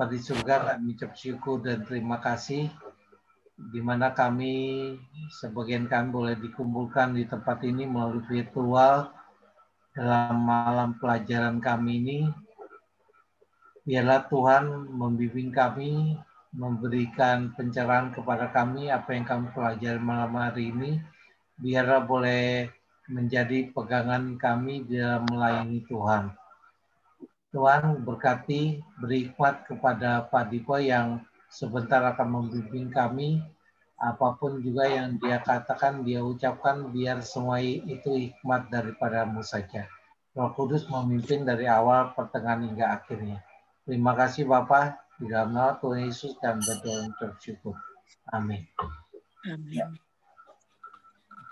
Bapa di surga, kami ucap syukur dan terima kasih di mana sebagian kami boleh dikumpulkan di tempat ini melalui virtual dalam malam pelajaran kami ini. Biarlah Tuhan membimbing kami, memberikan pencerahan kepada kami apa yang kami pelajari malam hari ini. Biarlah boleh menjadi pegangan kami dalam melayani Tuhan. Tuhan berkati, beri hikmat kepada Pak Dipo yang sebentar akan membimbing kami. Apapun juga yang dia katakan, dia ucapkan, biar semua itu hikmat daripada-Mu saja. Roh Kudus memimpin dari awal, pertengahan hingga akhirnya. Terima kasih Bapak, di dalam nama Tuhan Yesus dan berdoa bersyukur. Amin. Amin.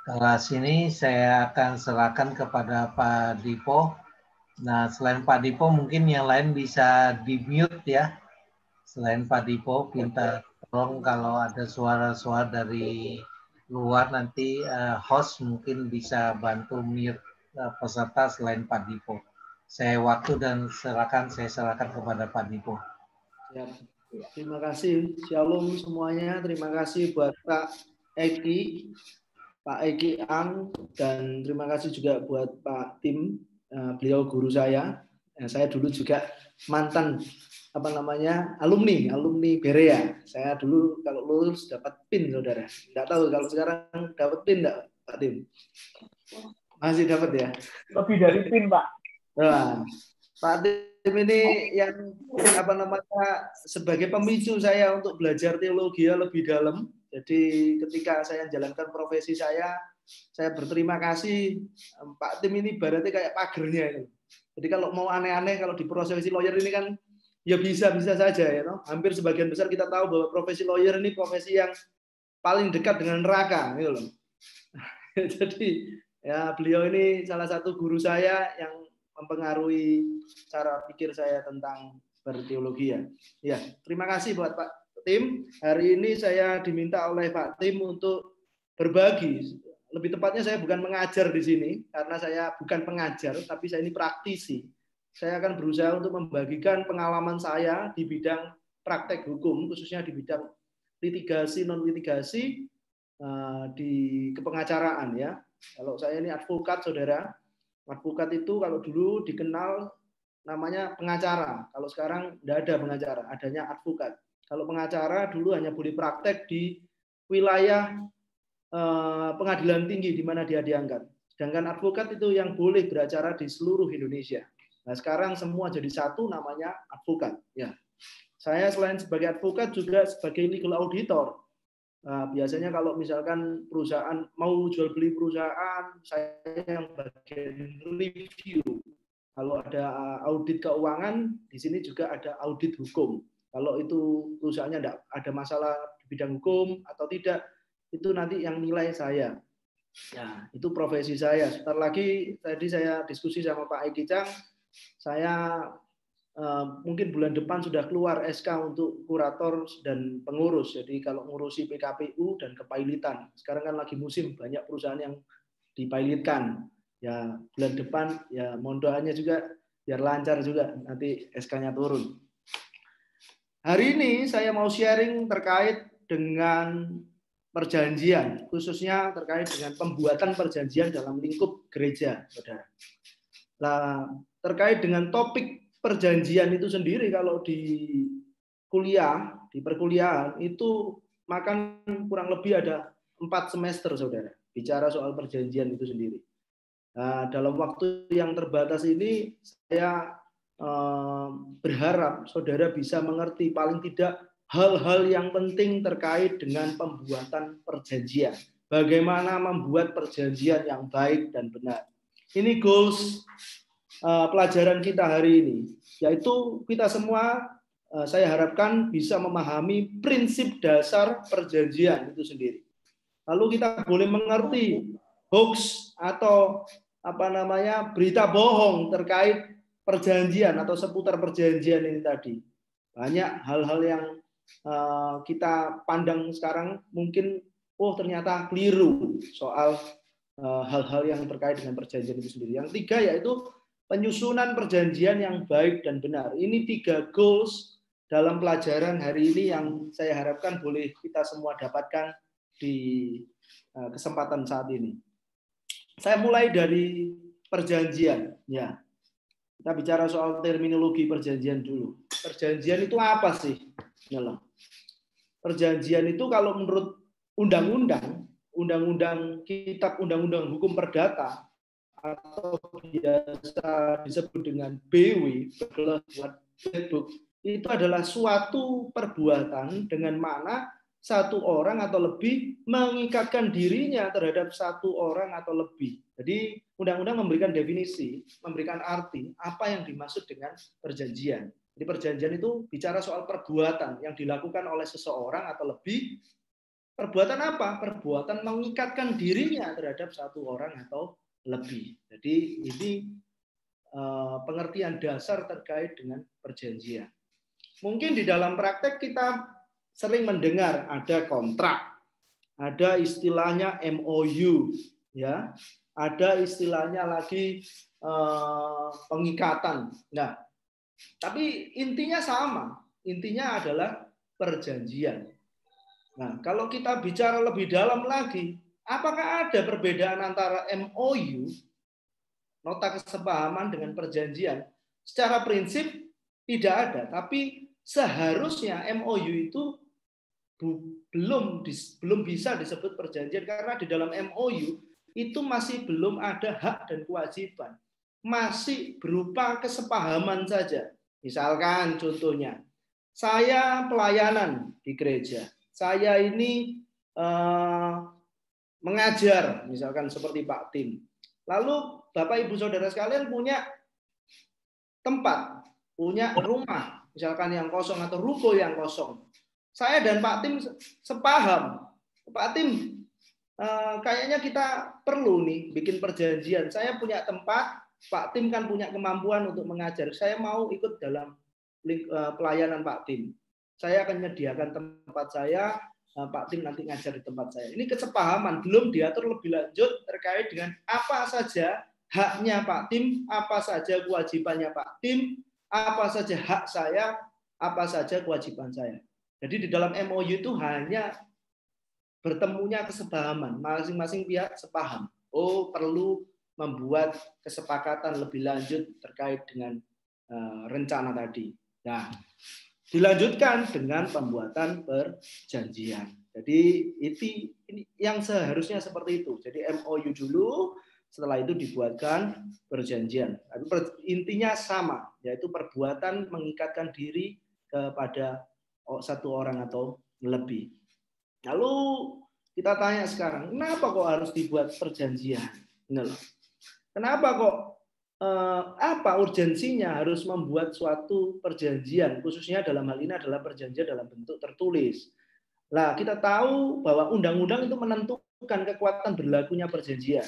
Kelas ini saya akan serahkan kepada Pak Dipo. Nah, selain Pak Dipo, mungkin yang lain bisa di-mute ya. Selain Pak Dipo, minta tolong kalau ada suara-suara dari luar nanti host mungkin bisa bantu mute peserta selain Pak Dipo. Saya serahkan kepada Pak Dipo. Ya. Terima kasih. Shalom semuanya. Terima kasih buat Pak Eki, Pak Eki Ang, dan terima kasih juga buat Pak Tim. Beliau guru saya. Saya dulu juga mantan alumni Berea. Saya dulu kalau lulus dapat PIN, saudara. Nggak tahu kalau sekarang dapat PIN nggak, Pak Tim? Masih dapat ya? Lebih dari PIN, Pak. Nah, Pak Tim ini yang sebagai pemicu saya untuk belajar teologi lebih dalam. Jadi ketika saya menjalankan profesi saya berterima kasih. Pak Tim ini berarti kayak pagernya itu. Jadi kalau mau aneh-aneh, kalau di profesi lawyer ini kan ya bisa-bisa saja ya. Hampir sebagian besar kita tahu bahwa profesi lawyer ini profesi yang paling dekat dengan neraka gitu loh. Jadi ya beliau ini salah satu guru saya yang mempengaruhi cara pikir saya tentang berteologi ya. Ya, terima kasih buat Pak Tim. Hari ini saya diminta oleh Pak Tim untuk berbagi. Lebih tepatnya saya bukan mengajar di sini karena saya bukan pengajar, tapi saya ini praktisi. Saya akan berusaha untuk membagikan pengalaman saya di bidang praktek hukum, khususnya di bidang litigasi, non-litigasi, di kepengacaraan ya. Kalau saya ini advokat, saudara. Advokat itu kalau dulu dikenal namanya pengacara. Kalau sekarang tidak ada pengacara, adanya advokat. Kalau pengacara dulu hanya boleh praktek di wilayah pengadilan tinggi di mana dia diangkat. Sedangkan advokat itu yang boleh beracara di seluruh Indonesia. Nah, sekarang semua jadi satu namanya advokat. Ya. Saya selain sebagai advokat juga sebagai legal auditor. Nah, biasanya kalau misalkan perusahaan mau jual beli perusahaan, saya yang bagian review. Kalau ada audit keuangan, di sini juga ada audit hukum. Kalau itu perusahaannya tidak ada masalah di bidang hukum atau tidak, itu nanti yang nilai saya. Ya, itu profesi saya. Sebentar lagi tadi saya diskusi sama Pak Eki Cang, saya mungkin bulan depan sudah keluar SK untuk kurator dan pengurus. Jadi kalau ngurusi PKPU dan kepailitan. Sekarang kan lagi musim banyak perusahaan yang dipilotkan. Ya, bulan depan ya mohon doanya juga biar lancar juga nanti SK-nya turun. Hari ini saya mau sharing terkait dengan perjanjian, khususnya terkait dengan pembuatan perjanjian dalam lingkup gereja, saudara. Nah, terkait dengan topik perjanjian itu sendiri, kalau di kuliah, di perkuliahan, itu makan kurang lebih ada 4 semester, saudara, bicara soal perjanjian itu sendiri. Nah, dalam waktu yang terbatas ini, saya berharap saudara bisa mengerti paling tidak hal-hal yang penting terkait dengan pembuatan perjanjian. Bagaimana membuat perjanjian yang baik dan benar. Ini goals pelajaran kita hari ini, yaitu kita semua saya harapkan bisa memahami prinsip dasar perjanjian itu sendiri. Lalu kita boleh mengerti hoax atau berita bohong terkait perjanjian atau seputar perjanjian ini tadi. Banyak hal-hal yang kita pandang sekarang mungkin ternyata keliru soal hal-hal yang terkait dengan perjanjian itu sendiri. Yang 3 yaitu penyusunan perjanjian yang baik dan benar. Ini 3 goals dalam pelajaran hari ini yang saya harapkan boleh kita semua dapatkan di kesempatan saat ini. Saya mulai dari perjanjian. Ya, kita bicara soal terminologi perjanjian dulu. Perjanjian itu apa sih? Perjanjian itu kalau menurut undang-undang kitab undang-undang hukum perdata atau biasa disebut dengan BW, itu adalah suatu perbuatan dengan mana satu orang atau lebih mengikatkan dirinya terhadap satu orang atau lebih. Jadi undang-undang memberikan definisi, memberikan arti apa yang dimaksud dengan perjanjian. Jadi perjanjian itu bicara soal perbuatan yang dilakukan oleh seseorang atau lebih. Perbuatan apa? Perbuatan mengikatkan dirinya terhadap satu orang atau lebih. Jadi ini pengertian dasar terkait dengan perjanjian. Mungkin di dalam praktek kita sering mendengar ada kontrak, ada istilahnya MOU, ya, ada istilahnya lagi pengikatan. Nah, tapi intinya sama, intinya adalah perjanjian. Nah, kalau kita bicara lebih dalam lagi, apakah ada perbedaan antara MOU, nota kesepahaman, dengan perjanjian? Secara prinsip tidak ada, tapi seharusnya MOU itu belum bisa disebut perjanjian karena di dalam MOU itu masih belum ada hak dan kewajiban. Masih berupa kesepahaman saja. Misalkan contohnya, saya pelayanan di gereja. Saya ini mengajar, misalkan seperti Pak Tim. Lalu Bapak Ibu Saudara sekalian punya tempat, punya rumah, misalkan yang kosong atau ruko yang kosong. Saya dan Pak Tim sepaham. Pak Tim, kayaknya kita perlu nih bikin perjanjian. Saya punya tempat, Pak Tim kan punya kemampuan untuk mengajar. Saya mau ikut dalam pelayanan Pak Tim. Saya akan menyediakan tempat saya, Pak Tim nanti ngajar di tempat saya. Ini kesepahaman, belum diatur lebih lanjut terkait dengan apa saja haknya Pak Tim, apa saja kewajibannya Pak Tim, apa saja hak saya, apa saja kewajiban saya. Jadi di dalam MOU itu hanya bertemunya kesepahaman, masing-masing pihak sepaham. Oh, perlu membuat kesepakatan lebih lanjut terkait dengan rencana tadi. Nah, dilanjutkan dengan pembuatan perjanjian. Jadi ini yang seharusnya seperti itu. Jadi MOU dulu, setelah itu dibuatkan perjanjian. Intinya sama, yaitu perbuatan mengikatkan diri kepada satu orang atau lebih. Lalu kita tanya sekarang, kenapa kok harus dibuat perjanjian? Kenapa kok apa urgensinya harus membuat suatu perjanjian, khususnya dalam hal ini adalah perjanjian dalam bentuk tertulis. Nah, kita tahu bahwa undang-undang itu menentukan kekuatan berlakunya perjanjian.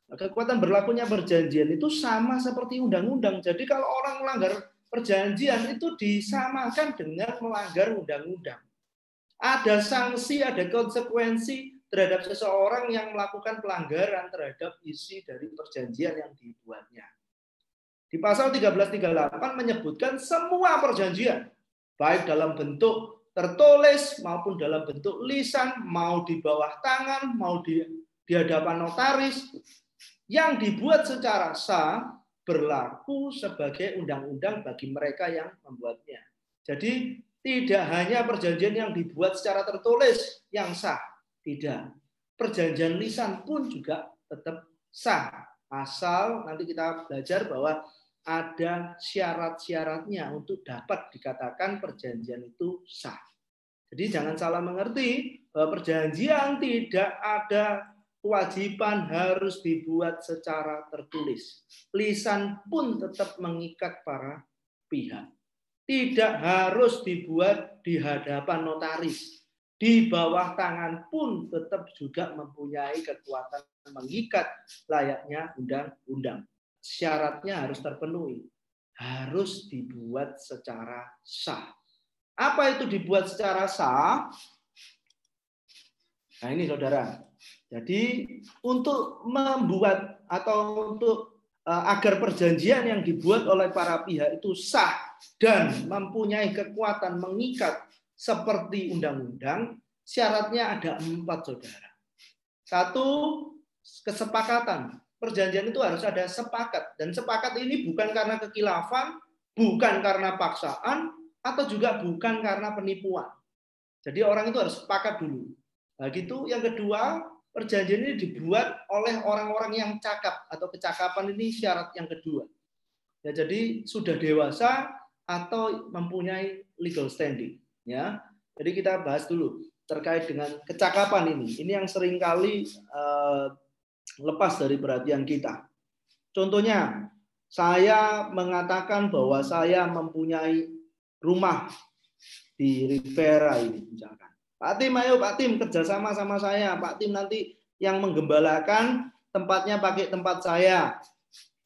Kekuatan berlakunya perjanjian itu sama seperti undang-undang. Jadi kalau orang melanggar perjanjian itu disamakan dengan melanggar undang-undang. Ada sanksi, ada konsekuensi terhadap seseorang yang melakukan pelanggaran terhadap isi dari perjanjian yang dibuatnya. Di pasal 1338 menyebutkan semua perjanjian, baik dalam bentuk tertulis maupun dalam bentuk lisan, mau di bawah tangan, mau di hadapan notaris, yang dibuat secara sah berlaku sebagai undang-undang bagi mereka yang membuatnya. Jadi tidak hanya perjanjian yang dibuat secara tertulis yang sah, tidak. Perjanjian lisan pun juga tetap sah. Asal nanti kita belajar bahwa ada syarat-syaratnya untuk dapat dikatakan perjanjian itu sah. Jadi jangan salah mengerti bahwa perjanjian tidak ada kewajiban harus dibuat secara tertulis. Lisan pun tetap mengikat para pihak. Tidak harus dibuat di hadapan notaris. Di bawah tangan pun tetap juga mempunyai kekuatan mengikat layaknya undang-undang. Syaratnya harus terpenuhi. Harus dibuat secara sah. Apa itu dibuat secara sah? Nah ini saudara. Jadi untuk membuat atau untuk agar perjanjian yang dibuat oleh para pihak itu sah dan mempunyai kekuatan mengikat seperti undang-undang, syaratnya ada 4, saudara. 1, kesepakatan. Perjanjian itu harus ada sepakat. Dan sepakat ini bukan karena kekhilafan, bukan karena paksaan, atau juga bukan karena penipuan. Jadi orang itu harus sepakat dulu. Nah, gitu. Yang kedua, perjanjian ini dibuat oleh orang-orang yang cakap atau kecakapan ini syarat yang kedua. Ya, jadi sudah dewasa atau mempunyai legal standing. Ya, jadi kita bahas dulu terkait dengan kecakapan ini. Ini yang seringkali lepas dari perhatian kita. Contohnya, saya mengatakan bahwa saya mempunyai rumah di Riviera ini, misalkan. Pak Tim, ayo Pak Tim kerjasama sama saya. Pak Tim nanti yang menggembalakan tempatnya pakai tempat saya.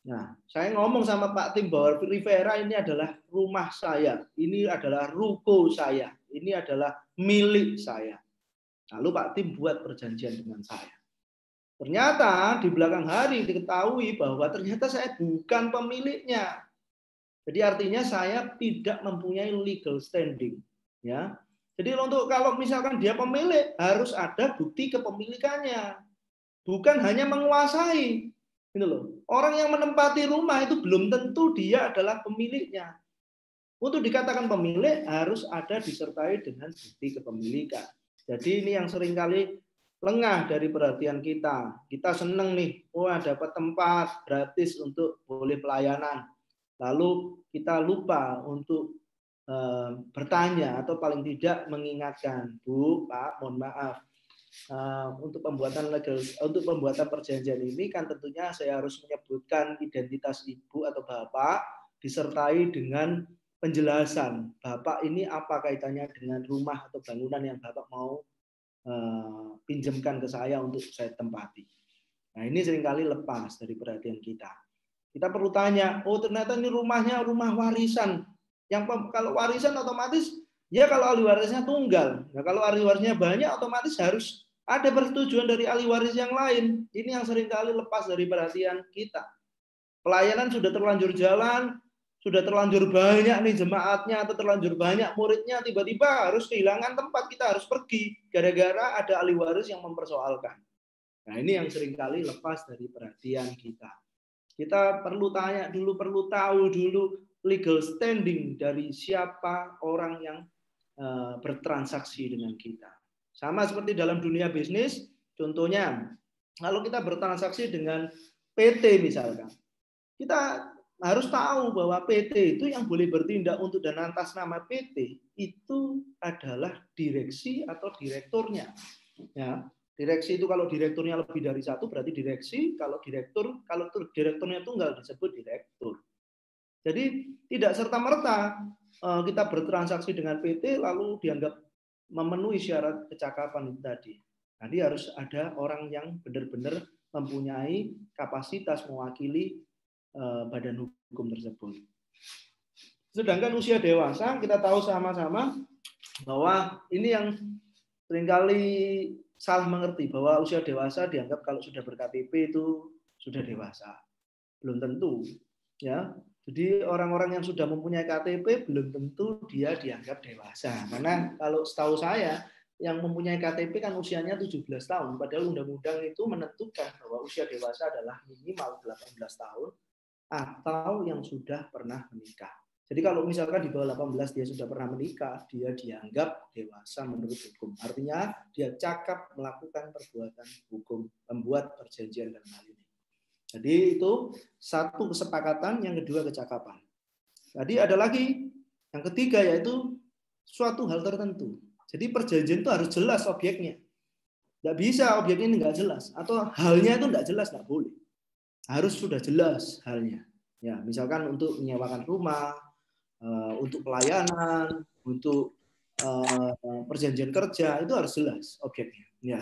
Nah, saya ngomong sama Pak Tim bahwa Riviera ini adalah rumah saya. Ini adalah ruko saya. Ini adalah milik saya. Lalu Pak Tim buat perjanjian dengan saya. Ternyata di belakang hari diketahui bahwa ternyata saya bukan pemiliknya. Jadi artinya saya tidak mempunyai legal standing. Ya. Jadi untuk kalau misalkan dia pemilik harus ada bukti kepemilikannya, bukan hanya menguasai. Gitu loh. Orang yang menempati rumah itu belum tentu dia adalah pemiliknya. Untuk dikatakan pemilik harus ada disertai dengan bukti kepemilikan. Jadi ini yang seringkali lengah dari perhatian kita. Kita seneng nih, wah dapat tempat gratis untuk boleh pelayanan. Lalu kita lupa untuk bertanya atau paling tidak mengingatkan, Bu, Pak, mohon maaf, untuk pembuatan perjanjian ini kan tentunya saya harus menyebutkan identitas ibu atau bapak disertai dengan penjelasan bapak ini apa kaitannya dengan rumah atau bangunan yang bapak mau pinjamkan ke saya untuk saya tempati. Nah, ini seringkali lepas dari perhatian kita. Kita perlu tanya, oh ternyata ini rumahnya rumah warisan. Yang kalau warisan otomatis ya kalau ahli warisnya tunggal. Nah, kalau ahli warisnya banyak otomatis harus ada persetujuan dari ahli waris yang lain. Ini yang seringkali lepas dari perhatian kita. Pelayanan sudah terlanjur jalan, sudah terlanjur banyak nih jemaatnya atau terlanjur banyak muridnya, tiba-tiba harus kehilangan tempat, kita harus pergi gara-gara ada ahli waris yang mempersoalkan. Nah, ini yang seringkali lepas dari perhatian kita. Kita perlu tanya dulu, perlu tahu dulu legal standing dari siapa orang yang bertransaksi dengan kita. Sama seperti dalam dunia bisnis, contohnya kalau kita bertransaksi dengan PT misalkan, kita harus tahu bahwa PT itu yang boleh bertindak untuk dan atas nama PT itu adalah direksi atau direkturnya. Ya, direksi itu kalau direkturnya lebih dari satu berarti direksi, kalau direkturnya tunggal disebut direktur. Jadi tidak serta-merta kita bertransaksi dengan PT lalu dianggap memenuhi syarat kecakapan itu tadi. Jadi harus ada orang yang benar-benar mempunyai kapasitas mewakili badan hukum tersebut. Sedangkan usia dewasa kita tahu sama-sama bahwa ini yang seringkali salah mengerti bahwa usia dewasa dianggap kalau sudah ber-KTP itu sudah dewasa. Belum tentu, ya. Jadi orang-orang yang sudah mempunyai KTP belum tentu dia dianggap dewasa. Karena kalau setahu saya yang mempunyai KTP kan usianya 17 tahun. Padahal undang-undang itu menentukan bahwa usia dewasa adalah minimal 18 tahun atau yang sudah pernah menikah. Jadi kalau misalkan di bawah 18 dia sudah pernah menikah, dia dianggap dewasa menurut hukum. Artinya dia cakap melakukan perbuatan hukum, membuat perjanjian dalam hal ini. Jadi itu satu kesepakatan, yang kedua kecakapan. Jadi ada lagi yang ketiga yaitu suatu hal tertentu. Jadi perjanjian itu harus jelas objeknya. Nggak bisa objeknya ini nggak jelas atau halnya itu nggak jelas, nggak boleh. Harus sudah jelas halnya. Ya, misalkan untuk menyewakan rumah, untuk pelayanan, untuk perjanjian kerja itu harus jelas objeknya. Ya.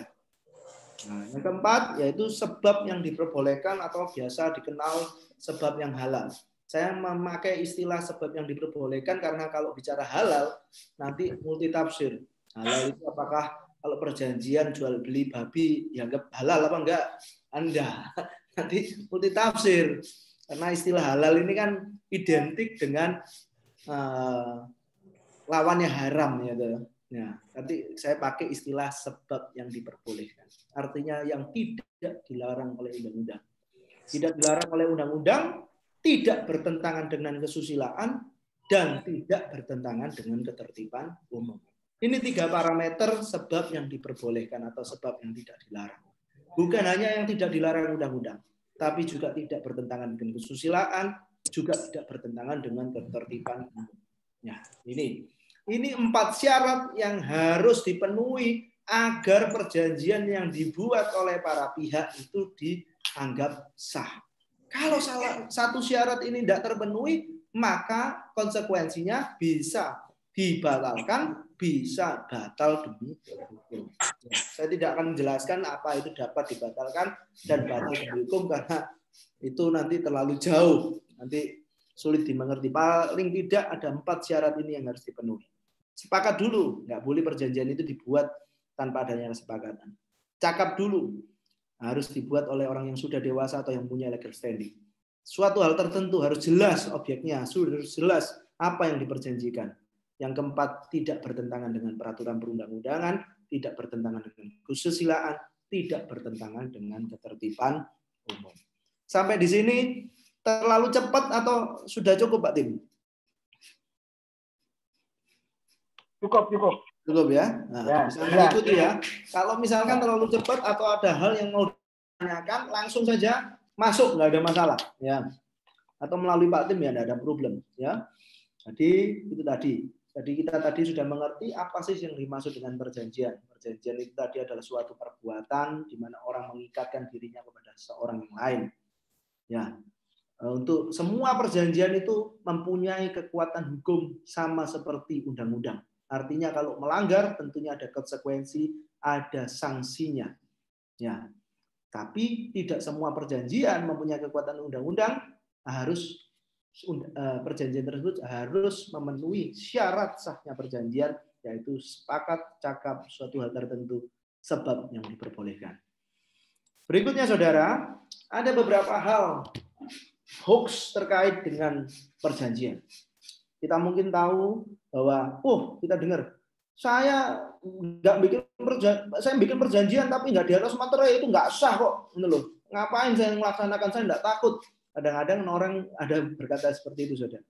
Nah, yang keempat yaitu sebab yang diperbolehkan atau biasa dikenal sebab yang halal. Saya memakai istilah sebab yang diperbolehkan karena kalau bicara halal nanti multitafsir. Halal itu apakah kalau perjanjian jual beli babi dianggap halal apa enggak? Anda nanti multitafsir. Karena istilah halal ini kan identik dengan lawannya haram ya. Nah, nanti saya pakai istilah sebab yang diperbolehkan. Artinya yang tidak dilarang oleh undang-undang. Tidak dilarang oleh undang-undang, tidak bertentangan dengan kesusilaan, dan tidak bertentangan dengan ketertiban umum. Ini 3 parameter sebab yang diperbolehkan atau sebab yang tidak dilarang. Bukan hanya yang tidak dilarang undang-undang, tapi juga tidak bertentangan dengan kesusilaan, juga tidak bertentangan dengan ketertiban umum. Ya, ini 4 syarat yang harus dipenuhi agar perjanjian yang dibuat oleh para pihak itu dianggap sah. Kalau salah satu syarat ini tidak terpenuhi, maka konsekuensinya bisa dibatalkan, bisa batal demi hukum. Saya tidak akan menjelaskan apa itu dapat dibatalkan dan batal demi hukum karena itu nanti terlalu jauh, nanti sulit dimengerti. Paling tidak ada 4 syarat ini yang harus dipenuhi. Sepakat dulu, nggak boleh perjanjian itu dibuat tanpa adanya kesepakatan. Cakap dulu, harus dibuat oleh orang yang sudah dewasa atau yang punya legal standing. Suatu hal tertentu harus jelas objeknya, harus jelas apa yang diperjanjikan. Yang keempat, tidak bertentangan dengan peraturan perundang-undangan, tidak bertentangan dengan kesusilaan, tidak bertentangan dengan ketertiban umum. Sampai di sini terlalu cepat atau sudah cukup, Pak Tim? Cukup. Cukup ya? Nah, Ya, bisa mengikuti ya. Kalau misalkan terlalu cepat atau ada hal yang mau ditanyakan, langsung saja masuk, nggak ada masalah. Ya. Atau melalui Pak Tim ya, nggak ada problem. Ya. Jadi itu tadi. Jadi kita tadi sudah mengerti apa sih yang dimaksud dengan perjanjian. Perjanjian itu tadi adalah suatu perbuatan di mana orang mengikatkan dirinya kepada seorang yang lain. Ya. Untuk semua perjanjian itu mempunyai kekuatan hukum sama seperti undang-undang. Artinya kalau melanggar tentunya ada konsekuensi, ada sanksinya. Ya. Tapi tidak semua perjanjian mempunyai kekuatan undang-undang, perjanjian tersebut harus memenuhi syarat sahnya perjanjian, yaitu sepakat, cakap, suatu hal tertentu, sebab yang diperbolehkan. Berikutnya saudara, ada beberapa hal hoax terkait dengan perjanjian. Kita mungkin tahu bahwa, kita dengar, saya bikin perjanjian tapi nggak di atas materai, itu nggak sah kok, loh. Ngapain saya melaksanakan, saya nggak takut. Kadang-kadang orang ada berkata seperti itu, saudara.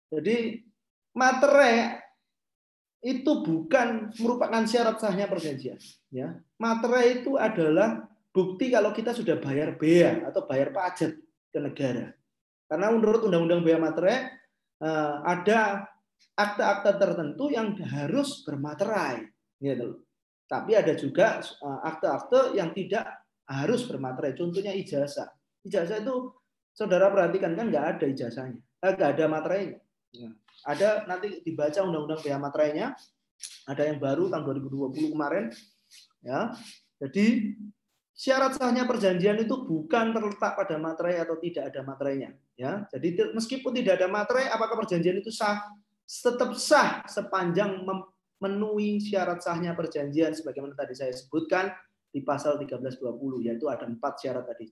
Jadi materai itu bukan merupakan syarat sahnya perjanjian. Ya, materai itu adalah bukti kalau kita sudah bayar bea atau bayar pajak ke negara. Karena menurut Undang-Undang Bea Materai ada akte-akte tertentu yang harus bermaterai, gitu. Tapi ada juga akte-akte yang tidak harus bermaterai. Contohnya ijazah. Ijazah itu saudara perhatikan kan nggak ada ijazahnya, nggak ada materainya. Ada nanti dibaca Undang-Undang Bea Materainya, ada yang baru tahun 2020 kemarin. Ya, jadi syarat sahnya perjanjian itu bukan terletak pada materai atau tidak ada materainya. Ya, jadi meskipun tidak ada materai, apakah perjanjian itu sah? Tetap sah sepanjang memenuhi syarat sahnya perjanjian sebagaimana tadi saya sebutkan di pasal 1320, yaitu ada 4 syarat tadi: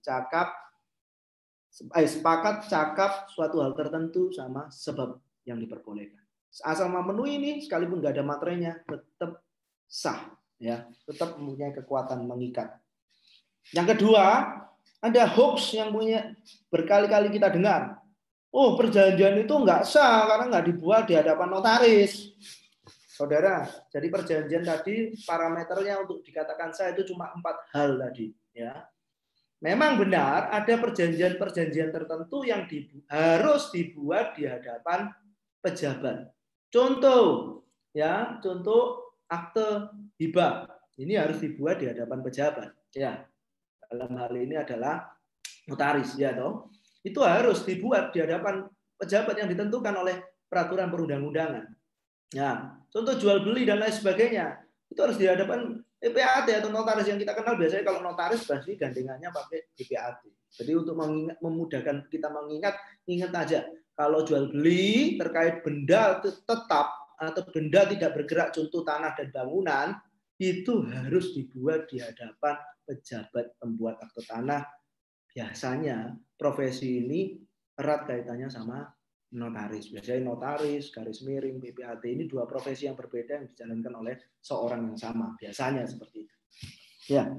sepakat, cakap, suatu hal tertentu, sama sebab yang diperbolehkan. Asal memenuhi ini, sekalipun nggak ada materainya, tetap sah, ya, tetap mempunyai kekuatan mengikat. Yang kedua, ada hoax yang punya berkali-kali kita dengar. Perjanjian itu nggak sah karena nggak dibuat di hadapan notaris. Saudara, jadi perjanjian tadi parameternya untuk dikatakan sah itu cuma 4 hal tadi. Ya, memang benar ada perjanjian-perjanjian tertentu yang harus dibuat di hadapan pejabat. Contoh akte hibah ini harus dibuat di hadapan pejabat. Ya. Dalam hal ini adalah notaris, ya toh. Itu harus dibuat di hadapan pejabat yang ditentukan oleh peraturan perundang-undangan. Ya, contoh jual beli dan lain sebagainya itu harus di hadapan PPAT atau notaris yang kita kenal biasanya. Kalau notaris pasti gandengannya pakai PPAT. Jadi untuk memudahkan kita ingat aja kalau jual beli terkait benda tetap atau benda tidak bergerak, contoh tanah dan bangunan, itu harus dibuat di hadapan pejabat pembuat akte tanah. Biasanya profesi ini erat kaitannya sama notaris. Biasanya notaris, garis miring, PPAT ini dua profesi yang berbeda yang dijalankan oleh seorang yang sama. Biasanya seperti itu. Ya.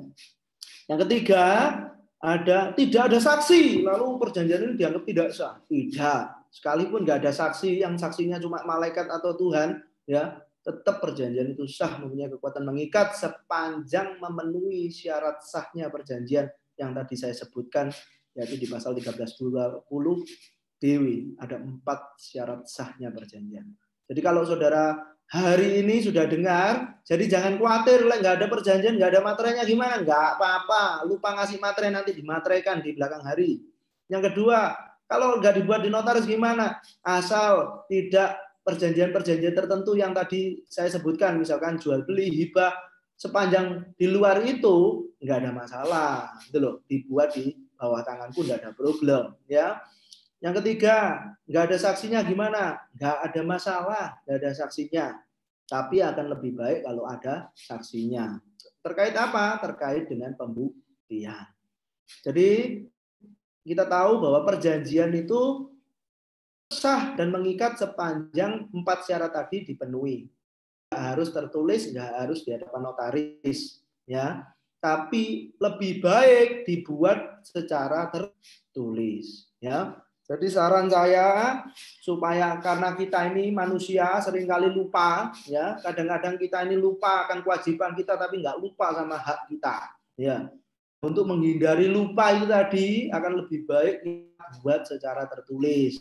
Yang ketiga, tidak ada saksi, lalu perjanjian ini dianggap tidak sah. Tidak. Sekalipun nggak ada saksi, yang saksinya cuma malaikat atau Tuhan, ya tetap perjanjian itu sah, mempunyai kekuatan mengikat sepanjang memenuhi syarat sahnya perjanjian yang tadi saya sebutkan, yaitu di pasal 1320 BW. Ada 4 syarat sahnya perjanjian. Jadi kalau saudara hari ini sudah dengar, jadi jangan khawatir, nggak ada perjanjian, nggak ada materainya gimana? Nggak apa-apa, lupa ngasih materai nanti dimateraikan di belakang hari. Yang kedua, kalau nggak dibuat di notaris gimana? Asal tidak perjanjian-perjanjian tertentu yang tadi saya sebutkan, misalkan jual beli, hibah, sepanjang di luar itu nggak ada masalah, gitu loh. Dibuat di bawah tangan pun nggak ada problem, ya. Yang ketiga, nggak ada saksinya gimana? Nggak ada masalah, nggak ada saksinya. Tapi akan lebih baik kalau ada saksinya. Terkait apa? Terkait dengan pembuktian. Jadi kita tahu bahwa perjanjian itu sah dan mengikat sepanjang 4 syarat tadi dipenuhi. Nggak harus tertulis, nggak harus di hadapan notaris, ya. Tapi lebih baik dibuat secara tertulis, ya. Jadi saran saya supaya, karena kita ini manusia seringkali lupa, ya. Kadang-kadang kita ini lupa akan kewajiban kita tapi nggak lupa sama hak kita, ya. Untuk menghindari lupa itu tadi akan lebih baik kita buat secara tertulis.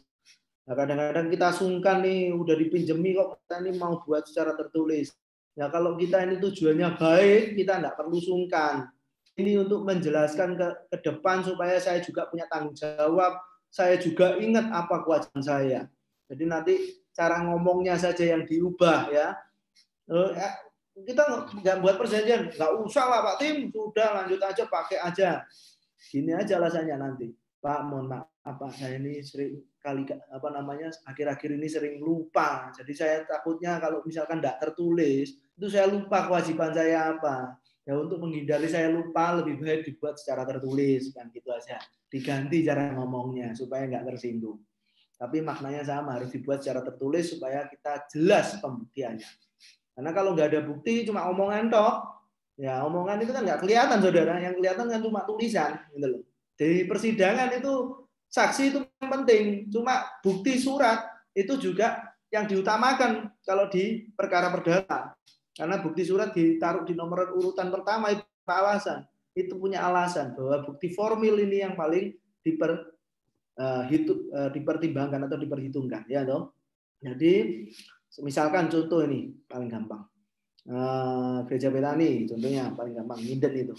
Nah, kadang-kadang kita sungkan nih, udah dipinjemi kok kita ini mau buat secara tertulis. Ya kalau kita ini tujuannya baik, kita nggak perlu sungkan. Ini untuk menjelaskan ke depan supaya saya juga punya tanggung jawab, saya juga ingat apa kewajiban saya. Jadi nanti cara ngomongnya saja yang diubah, ya. Kita nggak buat perjanjian, nggak usah lah Pak Tim, sudah lanjut aja, pakai aja. Gini aja alasannya nanti, Pak mohon maaf Pak, saya ini sering kali akhir-akhir ini sering lupa, jadi saya takutnya kalau misalkan nggak tertulis itu saya lupa kewajiban saya apa. Ya untuk menghindari saya lupa, lebih baik dibuat secara tertulis, kan gitu aja. Diganti cara ngomongnya supaya nggak tersinggung. Tapi maknanya sama, harus dibuat secara tertulis supaya kita jelas pembuktiannya. Karena kalau nggak ada bukti, cuma omongan toh, ya omongan itu kan nggak kelihatan saudara, yang kelihatan kan cuma tulisan, gitu loh. Di persidangan itu saksi itu yang penting, cuma bukti surat itu juga yang diutamakan kalau di perkara perdata. Karena bukti surat ditaruh di nomor urutan pertama itu alasan, itu punya alasan bahwa bukti formil ini yang paling dipertimbangkan atau diperhitungkan, ya toh. Jadi misalkan contoh ini paling gampang, gereja Betani contohnya paling gampang, Minden itu.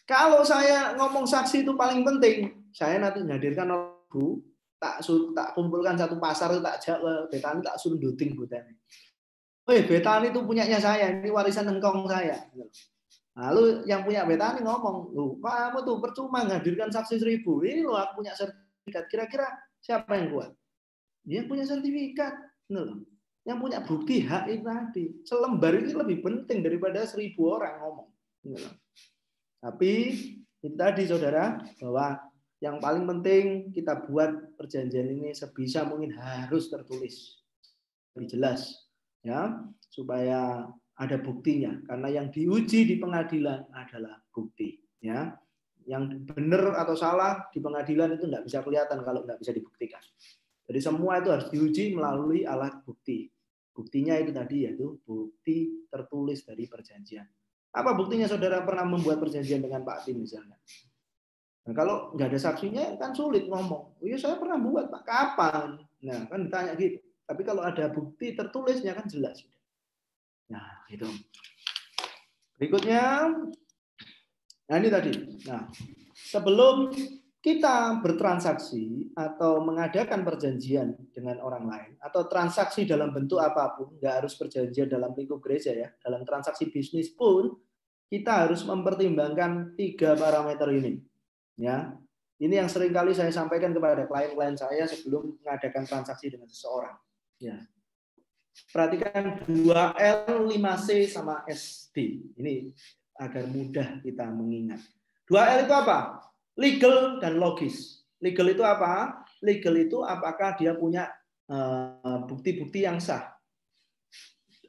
Kalau saya ngomong saksi itu paling penting, saya nanti menghadirkan Bu, tak kumpulkan satu pasar, tak ajak Betani, tak suruh duting Betani. Betani itu punyanya saya, ini warisan engkong saya. Lalu yang punya Betani ngomong, lu kamu tuh percuma menghadirkan saksi 1000, ini loh aku punya sertifikat. Kira-kira siapa yang kuat? Dia punya sertifikat. Yang punya bukti hak itu tadi. Selembar ini lebih penting daripada 1000 orang ngomong. Tapi itu tadi saudara, bahwa yang paling penting kita buat perjanjian ini sebisa mungkin harus tertulis, lebih jelas, ya, supaya ada buktinya. Karena yang diuji di pengadilan adalah bukti, ya. Yang benar atau salah di pengadilan itu nggak bisa kelihatan kalau nggak bisa dibuktikan. Jadi semua itu harus diuji melalui alat bukti. Buktinya itu tadi, yaitu bukti tertulis dari perjanjian. Apa buktinya saudara pernah membuat perjanjian dengan Pak Tim misalnya? Nah, kalau nggak ada saksinya kan sulit ngomong. Oh iya saya pernah buat Pak, kapan? Nah kan ditanya gitu. Tapi kalau ada bukti tertulisnya kan jelas. Nah itu. Berikutnya, nah ini tadi. Nah sebelum kita bertransaksi atau mengadakan perjanjian dengan orang lain atau transaksi dalam bentuk apapun, nggak harus perjanjian dalam lingkup gereja ya, dalam transaksi bisnis pun kita harus mempertimbangkan 3 parameter ini. Ya, ini yang sering kali saya sampaikan kepada klien-klien saya sebelum mengadakan transaksi dengan seseorang. Ya, perhatikan 2L, 5C sama SD. Ini agar mudah kita mengingat. 2L itu apa? Legal dan logis. Legal itu apa? legal itu apakah dia punya bukti-bukti yang sah,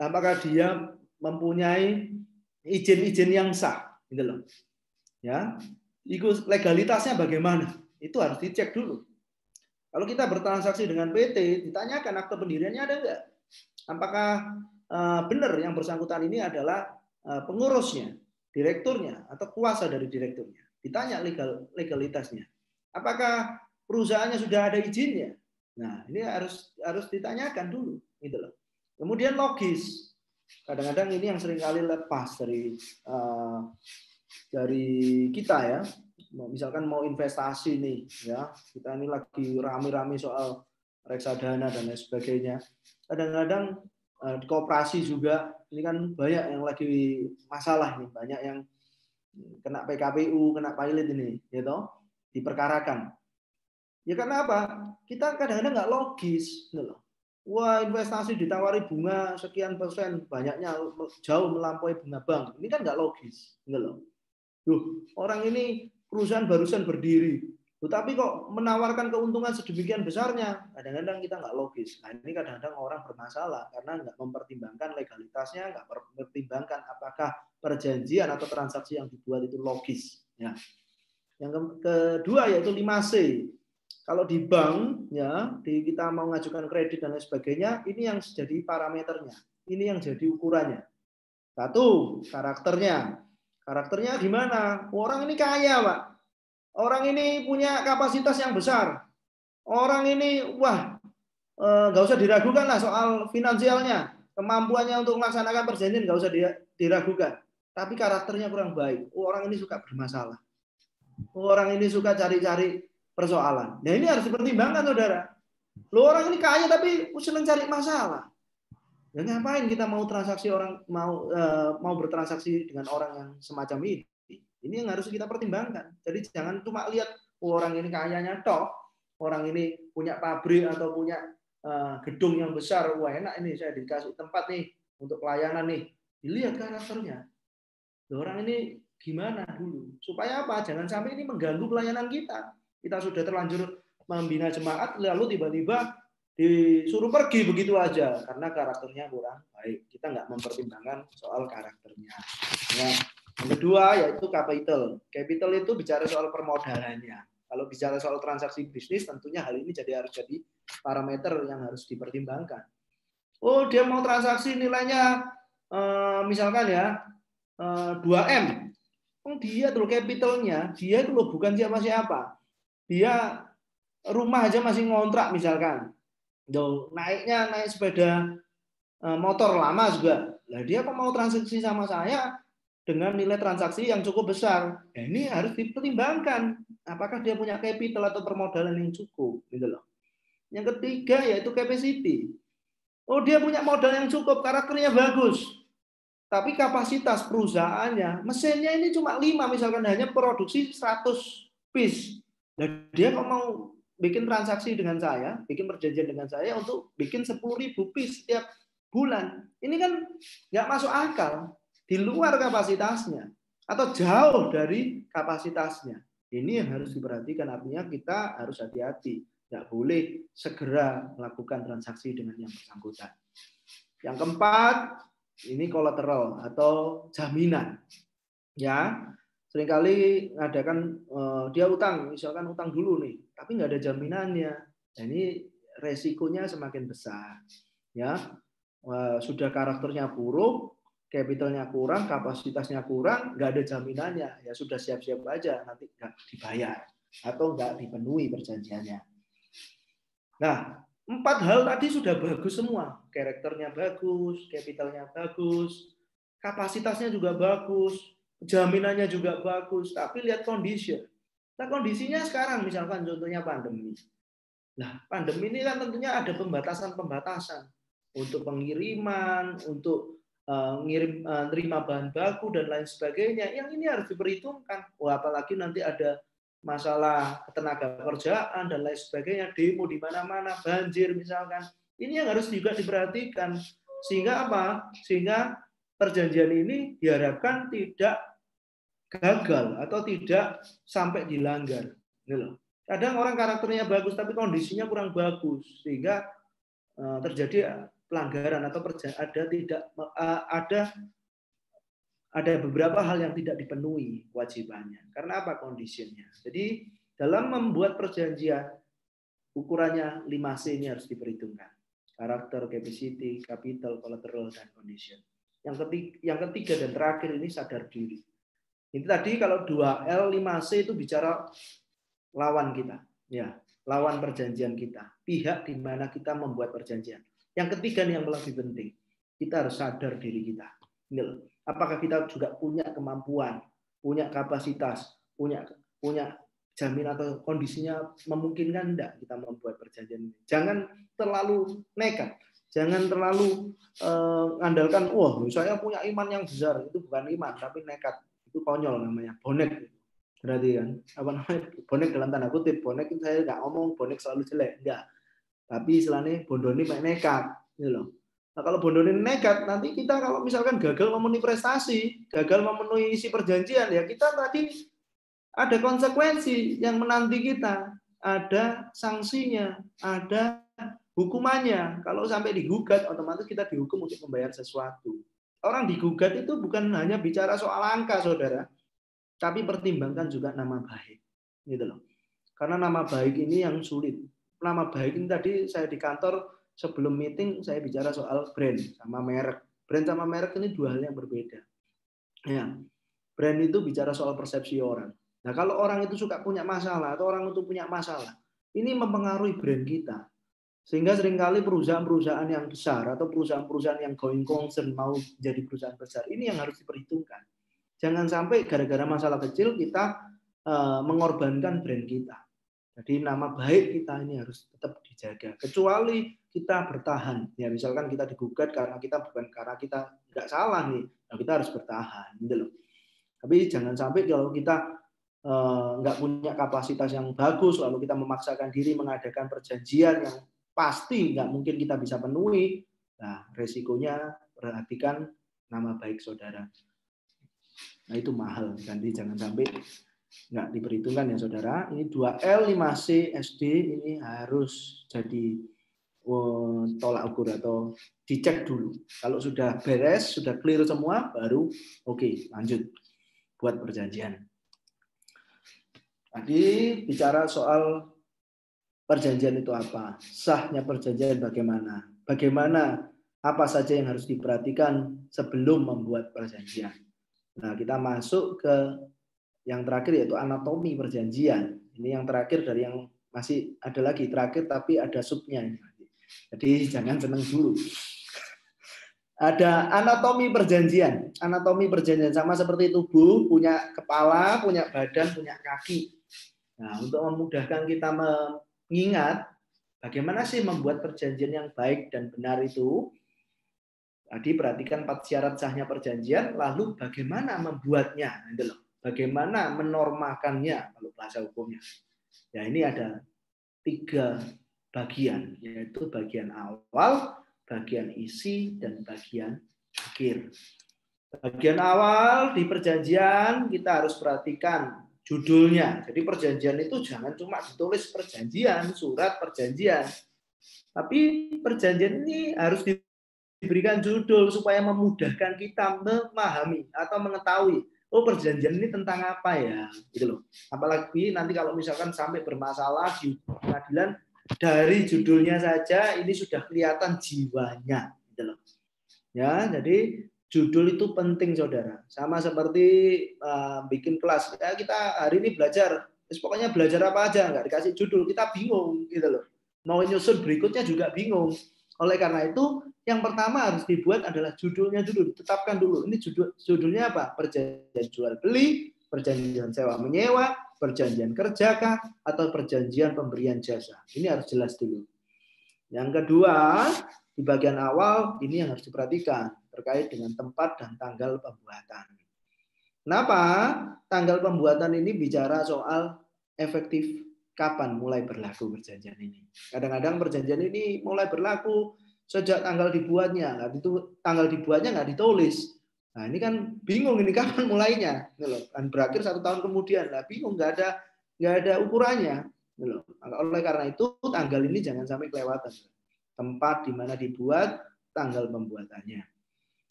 apakah dia mempunyai izin-izin yang sah, gitu loh. Ya, itu legalitasnya bagaimana? Itu harus dicek dulu. Kalau kita bertransaksi dengan PT, ditanyakan akte pendiriannya ada enggak? Apakah benar yang bersangkutan ini adalah pengurusnya, direkturnya, atau kuasa dari direkturnya? Ditanya legalitasnya. Apakah perusahaannya sudah ada izinnya? Nah, ini harus ditanyakan dulu, gitu loh. Kemudian logis. Kadang-kadang ini yang seringkali lepas dari kita ya. Misalkan mau investasi nih, ya kita ini lagi rame-rame soal reksadana dan lain sebagainya. Kadang-kadang di koperasi juga ini kan banyak yang lagi masalah nih, banyak yang kena PKPU, kena pilot ini, gitu, diperkarakan. Ya karena apa? Kita kadang-kadang nggak logis, gitu loh. Wah, investasi ditawari bunga sekian persen, banyaknya jauh melampaui bunga bank. Ini kan nggak logis, gitu loh. Duh, orang ini perusahaan barusan berdiri, tapi kok menawarkan keuntungan sedemikian besarnya? Kadang-kadang kita nggak logis. Nah, ini kadang-kadang orang bermasalah karena nggak mempertimbangkan legalitasnya, nggak mempertimbangkan apakah perjanjian atau transaksi yang dibuat itu logis. Ya. Yang kedua yaitu 5C. Kalau di bank, ya, kita mau mengajukan kredit dan lain sebagainya, ini yang jadi parameternya, ini yang jadi ukurannya. Satu, karakternya. Karakternya gimana? Orang ini kaya, Pak. Orang ini punya kapasitas yang besar. Orang ini, wah, nggak usah diragukan lah soal finansialnya. Kemampuannya untuk melaksanakan perjanjian nggak usah diragukan. Tapi karakternya kurang baik. Orang ini suka bermasalah. Orang ini suka cari-cari persoalan. Nah, ini harus dipertimbangkan, saudara. Lo orang ini kaya tapi senang cari masalah. Ya ngapain kita mau transaksi mau bertransaksi dengan orang yang semacam ini? Ini yang harus kita pertimbangkan. Jadi jangan cuma lihat orang ini kayanya toh, orang ini punya pabrik atau punya gedung yang besar, wah enak ini saya dikasih tempat nih untuk pelayanan nih. Dilihat karakternya. Orang ini gimana dulu? Supaya apa? Jangan sampai ini mengganggu pelayanan kita. Kita sudah terlanjur membina jemaat, lalu tiba-tiba disuruh pergi begitu aja karena karakternya kurang baik. Kita nggak mempertimbangkan soal karakternya. Ya. Yang kedua yaitu capital. Capital itu bicara soal permodalannya. Kalau bicara soal transaksi bisnis, tentunya hal ini harus jadi parameter yang harus dipertimbangkan. Oh, dia mau transaksi nilainya misalkan ya 2M. Oh, dia tuh capitalnya, dia itu loh bukan siapa-siapa. Dia rumah aja masih ngontrak misalkan. Naik sepeda motor lama juga. Lah dia kok mau transaksi sama saya dengan nilai transaksi yang cukup besar. Nah, ini harus dipertimbangkan. Apakah dia punya capital atau permodalan yang cukup, gitu loh. Yang ketiga yaitu capacity. Oh, dia punya modal yang cukup, karakternya bagus. Tapi kapasitas perusahaannya, mesinnya ini cuma 5 misalkan hanya produksi 100 piece. Nah, dia kok mau bikin transaksi dengan saya, bikin perjanjian dengan saya untuk bikin 10.000 piece setiap bulan. Ini kan nggak masuk akal, di luar kapasitasnya atau jauh dari kapasitasnya. Ini yang harus diperhatikan, artinya kita harus hati-hati, nggak boleh segera melakukan transaksi dengan yang bersangkutan. Yang keempat, ini collateral atau jaminan. Ya, seringkali ngadakan dia utang, misalkan utang dulu nih, tapi nggak ada jaminannya. Nah, ini resikonya semakin besar. Ya, sudah karakternya buruk, capitalnya kurang, kapasitasnya kurang, nggak ada jaminannya. Ya sudah siap-siap aja nanti nggak dibayar atau nggak dipenuhi perjanjiannya. Nah, 4 hal tadi sudah bagus semua. Karakternya bagus, capitalnya bagus, kapasitasnya juga bagus, jaminannya juga bagus, tapi lihat kondisi. Nah, kondisinya sekarang misalkan contohnya pandemi. Nah, pandemi ini kan tentunya ada pembatasan-pembatasan untuk pengiriman, untuk terima bahan baku dan lain sebagainya. Yang ini harus diperhitungkan. Wah, apalagi nanti ada masalah ketenaga kerjaan dan lain sebagainya, demo di mana-mana, banjir misalkan. Ini yang harus juga diperhatikan. Sehingga apa? Sehingga perjanjian ini diharapkan tidak gagal atau tidak sampai dilanggar. Kadang orang karakternya bagus tapi kondisinya kurang bagus sehingga terjadi pelanggaran atau ada beberapa hal yang tidak dipenuhi kewajibannya. Karena apa kondisinya? Jadi dalam membuat perjanjian ukurannya 5C ini harus diperhitungkan. Karakter, capacity, capital, collateral, dan condition. Yang ketiga dan terakhir ini sadar diri. Ini tadi kalau 2L 5C itu bicara lawan kita, ya, lawan perjanjian kita, pihak di mana kita membuat perjanjian. Yang ketiga nih yang lebih penting, kita harus sadar diri kita. Apakah kita juga punya kemampuan, punya kapasitas, punya jaminan atau kondisinya memungkinkan enggak kita membuat perjanjian ini. Jangan terlalu nekat, jangan terlalu mengandalkan, wah saya punya iman yang besar, itu bukan iman tapi nekat, itu konyol namanya, bonek. Berarti kan apa namanya bonek dalam tanda kutip, bonek itu saya nggak ngomong bonek selalu jelek, enggak, tapi istilahnya bondoni nekat, gitu loh. Nah, kalau bondoni nekat, nanti kita kalau misalkan gagal memenuhi prestasi, gagal memenuhi isi perjanjian, ya kita tadi ada konsekuensi yang menanti kita, ada sanksinya, ada hukumannya. Kalau sampai digugat, otomatis kita dihukum untuk membayar sesuatu. Orang digugat itu bukan hanya bicara soal angka, saudara, tapi pertimbangkan juga nama baik, gitu loh. Karena nama baik ini yang sulit. Nama baik ini tadi saya di kantor sebelum meeting saya bicara soal brand sama merek. Brand sama merek ini dua hal yang berbeda. Ya, brand itu bicara soal persepsi orang. Nah, kalau orang itu suka punya masalah atau orang itu punya masalah, ini mempengaruhi brand kita. Sehingga seringkali perusahaan-perusahaan yang besar atau perusahaan-perusahaan yang going concern mau jadi perusahaan besar, ini yang harus diperhitungkan. Jangan sampai gara-gara masalah kecil kita mengorbankan brand kita. Jadi nama baik kita ini harus tetap dijaga. Kecuali kita bertahan. Ya misalkan kita digugat karena kita nggak salah nih, nah, kita harus bertahan, gitu loh. Tapi jangan sampai kalau kita nggak punya kapasitas yang bagus, lalu kita memaksakan diri mengadakan perjanjian yang pasti nggak mungkin kita bisa penuhi. Nah, resikonya perhatikan nama baik saudara. Nah, itu mahal. Jadi jangan sampai nggak diperhitungkan ya saudara. Ini 2L 5C SD ini harus jadi tolak ukur atau dicek dulu. Kalau sudah beres, sudah clear semua, baru oke, lanjut buat perjanjian. Tadi bicara soal perjanjian itu apa, sahnya perjanjian bagaimana, bagaimana apa saja yang harus diperhatikan sebelum membuat perjanjian. Nah, kita masuk ke yang terakhir yaitu anatomi perjanjian. Ini yang terakhir dari yang masih ada lagi terakhir tapi ada subnya ini. Jadi jangan senang dulu. Ada anatomi perjanjian. Anatomi perjanjian sama seperti tubuh, punya kepala, punya badan, punya kaki. Nah, untuk memudahkan kita mengingat bagaimana sih membuat perjanjian yang baik dan benar itu, tadi perhatikan 4 syarat sahnya perjanjian, lalu bagaimana membuatnya, bagaimana menormakannya kalau bahasa hukumnya. Ya, ini ada 3 bagian, yaitu bagian awal, bagian isi, dan bagian akhir. Bagian awal di perjanjian kita harus perhatikan judulnya. Jadi perjanjian itu jangan cuma ditulis perjanjian, surat perjanjian. Tapi perjanjian ini harus diberikan judul supaya memudahkan kita memahami atau mengetahui, oh perjanjian ini tentang apa ya, gitu loh. Apalagi nanti kalau misalkan sampai bermasalah di pengadilan, dari judulnya saja ini sudah kelihatan jiwanya, gitu loh. Ya, jadi judul itu penting saudara. Sama seperti bikin kelas. Ya, kita hari ini belajar, pokoknya belajar apa aja, nggak dikasih judul, kita bingung gitu loh. Mau nyusun berikutnya juga bingung. Oleh karena itu, yang pertama harus dibuat adalah judulnya dulu, ditetapkan dulu. Ini judulnya apa? Perjanjian jual beli, perjanjian sewa menyewa, perjanjian kerjakah, atau perjanjian pemberian jasa. Ini harus jelas dulu. Yang kedua, di bagian awal ini yang harus diperhatikan terkait dengan tempat dan tanggal pembuatan. Kenapa? Tanggal pembuatan ini bicara soal efektif kapan mulai berlaku perjanjian ini. Kadang-kadang perjanjian ini mulai berlaku sejak tanggal dibuatnya, tanggal dibuatnya nggak ditulis. Nah ini kan bingung ini kapan mulainya, dan berakhir 1 tahun kemudian, nah bingung nggak ada ukurannya. Oleh karena itu tanggal ini jangan sampai kelewatan. Tempat di mana dibuat, tanggal pembuatannya.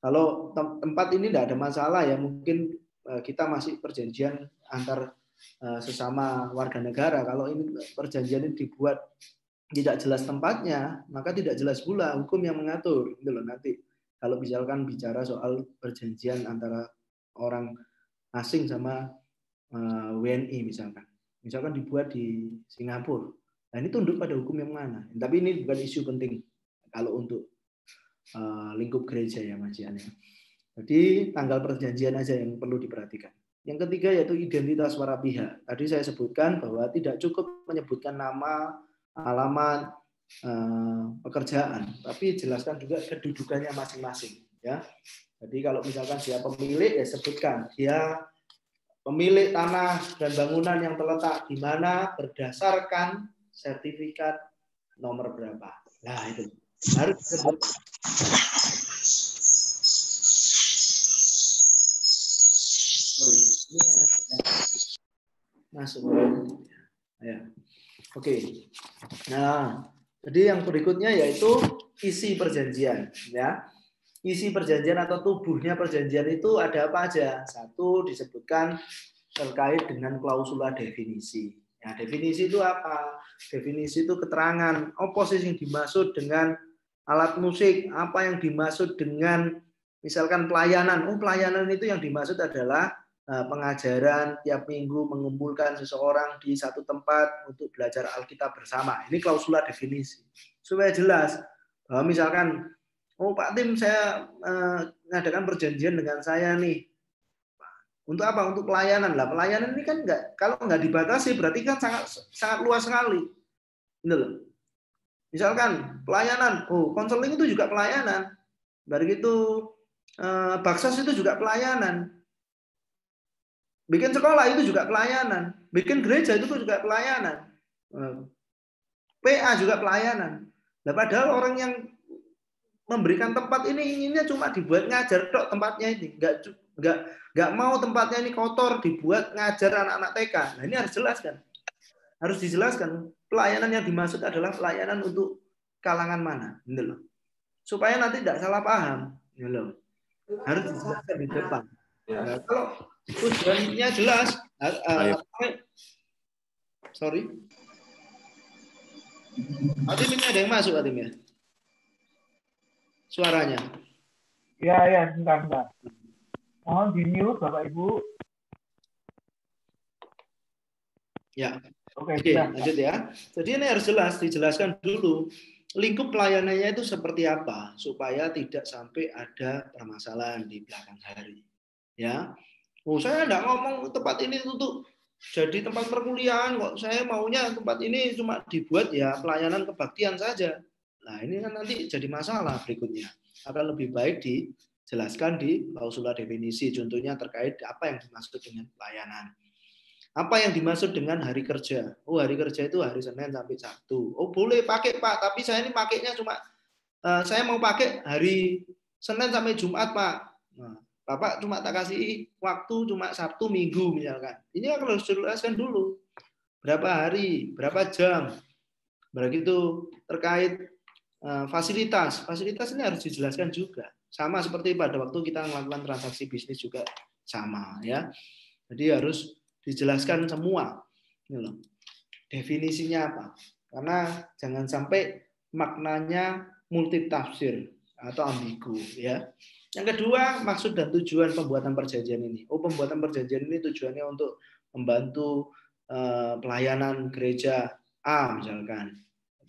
Kalau tempat ini tidak ada masalah ya, mungkin kita masih perjanjian antar sesama warga negara. Kalau ini perjanjian ini dibuat tidak jelas tempatnya, maka tidak jelas pula hukum yang mengatur. Gitu loh, nanti kalau misalkan bicara soal perjanjian antara orang asing sama WNI misalkan dibuat di Singapura, nah ini tunduk pada hukum yang mana? Tapi ini bukan isu penting kalau untuk lingkup gereja ya Mas Ian. Jadi tanggal perjanjian aja yang perlu diperhatikan. Yang ketiga yaitu identitas para pihak. Tadi saya sebutkan bahwa tidak cukup menyebutkan nama, alamat, pekerjaan, tapi jelaskan juga kedudukannya masing-masing. Ya. Jadi kalau misalkan dia pemilik, ya sebutkan dia pemilik tanah dan bangunan yang terletak di mana berdasarkan sertifikat nomor berapa. Nah itu harus disebut. Ini masuk. Ya. Oke. Nah, jadi yang berikutnya yaitu isi perjanjian. Ya. Isi perjanjian atau tubuhnya perjanjian itu ada apa aja? Satu disebutkan terkait dengan klausula definisi. Ya, definisi itu apa? Definisi itu keterangan apa sih yang dimaksud dengan alat musik, apa yang dimaksud dengan misalkan pelayanan. Pelayanan itu yang dimaksud adalah pengajaran tiap minggu mengumpulkan seseorang di satu tempat untuk belajar Alkitab bersama. Ini klausula definisi. Supaya jelas bahwa misalkan Pak Tim, saya mengadakan perjanjian dengan saya nih. Untuk apa? Untuk pelayanan. Lah, pelayanan ini kan kalau nggak dibatasi berarti kan sangat luas sekali. Ini loh. Misalkan pelayanan, konseling itu juga pelayanan. Dari itu baksos itu juga pelayanan. Bikin sekolah itu juga pelayanan. Bikin gereja itu juga pelayanan. PA juga pelayanan. Nah, padahal orang yang memberikan tempat ini inginnya cuma dibuat ngajar tok tempatnya ini, nggak mau tempatnya ini kotor dibuat ngajar anak-anak TK. Nah ini harus dijelaskan pelayanan yang dimaksud adalah pelayanan untuk kalangan mana, gitu loh. Supaya nanti tidak salah paham, gitu loh. Harus dijelaskan di depan. Nah, kalau tujuannya jelas, sorry, Atim ini ada yang masuk Atim ya? Suaranya. Ya, sebentar. Mohon di-mute Bapak Ibu. Ya. Oke, lanjut ya. Jadi ini harus jelas, dijelaskan dulu lingkup pelayanannya itu seperti apa supaya tidak sampai ada permasalahan di belakang hari. Ya. Saya enggak ngomong tempat ini untuk jadi tempat perkuliahan kok. Saya maunya tempat ini cuma dibuat ya pelayanan kebaktian saja. Nah, ini kan nanti jadi masalah berikutnya. Akan lebih baik dijelaskan di klausula definisi. Contohnya terkait apa yang dimaksud dengan pelayanan. Apa yang dimaksud dengan hari kerja? Hari kerja itu hari Senin sampai Sabtu. Boleh pakai Pak, tapi saya ini pakainya cuma saya mau pakai hari Senin sampai Jumat Pak. Nah, Bapak cuma tak kasih waktu cuma Sabtu Minggu misalkan. Ini harus dijelaskan dulu. Berapa hari, berapa jam. Begitu terkait fasilitas ini harus dijelaskan juga. Sama seperti pada waktu kita melakukan transaksi bisnis juga sama ya. Jadi harus dijelaskan semua. Definisinya apa? Karena jangan sampai maknanya multitafsir atau ambigu ya. Yang kedua, maksud dan tujuan pembuatan perjanjian ini. Pembuatan perjanjian ini tujuannya untuk membantu pelayanan gereja A misalkan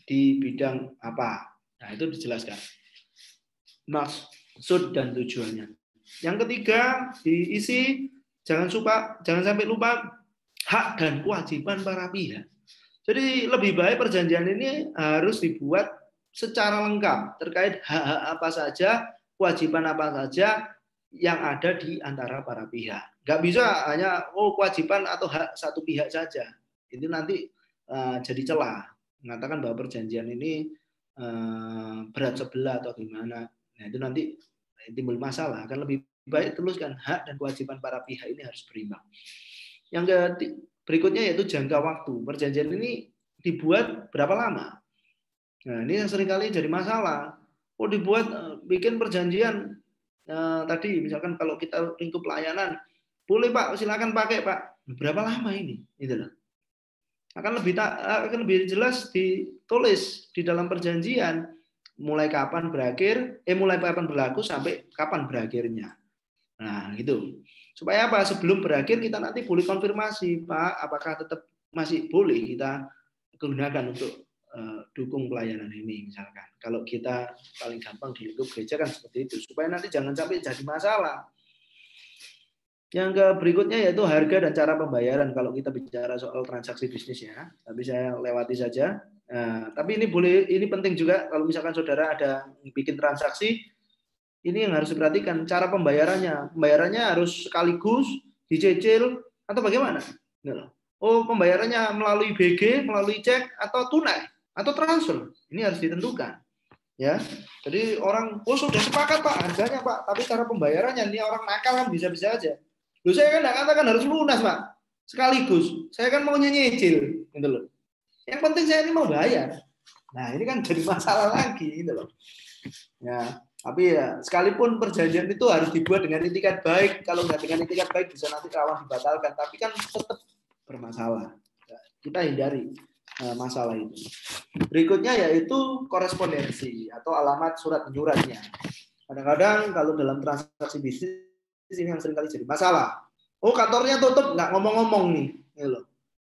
di bidang apa. Nah, itu dijelaskan. Maksud dan tujuannya. Yang ketiga, diisi jangan sampai lupa hak dan kewajiban para pihak. Jadi lebih baik perjanjian ini harus dibuat secara lengkap terkait hak-hak apa saja, kewajiban apa saja yang ada di antara para pihak. Nggak bisa hanya kewajiban atau hak satu pihak saja. Itu nanti jadi celah mengatakan bahwa perjanjian ini berat sebelah atau gimana. Nah itu nanti timbul masalah. Akan lebih baik tuliskan hak dan kewajiban para pihak ini harus berimbang. Yang berikutnya yaitu jangka waktu. Perjanjian ini dibuat berapa lama? Nah, ini yang seringkali jadi masalah. Oh, dibuat bikin perjanjian tadi, misalkan kalau kita lingkup pelayanan, boleh Pak, silakan pakai Pak. Berapa lama ini? Itu loh. Akan lebih jelas ditulis di dalam perjanjian mulai kapan berlaku sampai kapan berakhirnya. Nah, gitu. Supaya apa? Sebelum berakhir kita nanti boleh konfirmasi, Pak, apakah tetap masih boleh kita gunakan untuk dukung pelayanan ini misalkan. Kalau kita paling gampang di lingkup gereja kan seperti itu, supaya nanti jangan sampai jadi masalah. Yang berikutnya yaitu harga dan cara pembayaran kalau kita bicara soal transaksi bisnis ya. Tapi saya lewati saja. Nah, tapi ini penting juga kalau misalkan saudara ada bikin transaksi, ini yang harus diperhatikan cara pembayarannya. Pembayarannya harus sekaligus, dicicil atau bagaimana? Oh, pembayarannya melalui BG, melalui cek atau tunai atau transfer. Ini harus ditentukan. Ya. Jadi orang, oh sudah sepakat Pak harganya Pak, tapi cara pembayarannya ini orang nakal kan bisa-bisa aja. Loh, saya kan nggak katakan harus lunas Pak, sekaligus. Saya kan mau nyicil, gitu loh. Yang penting saya ini mau bayar. Nah ini kan jadi masalah lagi, gitu loh. Ya, tapi ya sekalipun perjanjian itu harus dibuat dengan itikat baik. Kalau nggak dengan itikat baik bisa nanti rawan dibatalkan. Tapi kan tetap bermasalah. Kita hindari masalah itu. Berikutnya yaitu korespondensi atau alamat surat menyuratnya. Kadang-kadang kalau dalam transaksi bisnis ini yang seringkali jadi masalah. Oh, kantornya tutup, nggak ngomong-ngomong nih.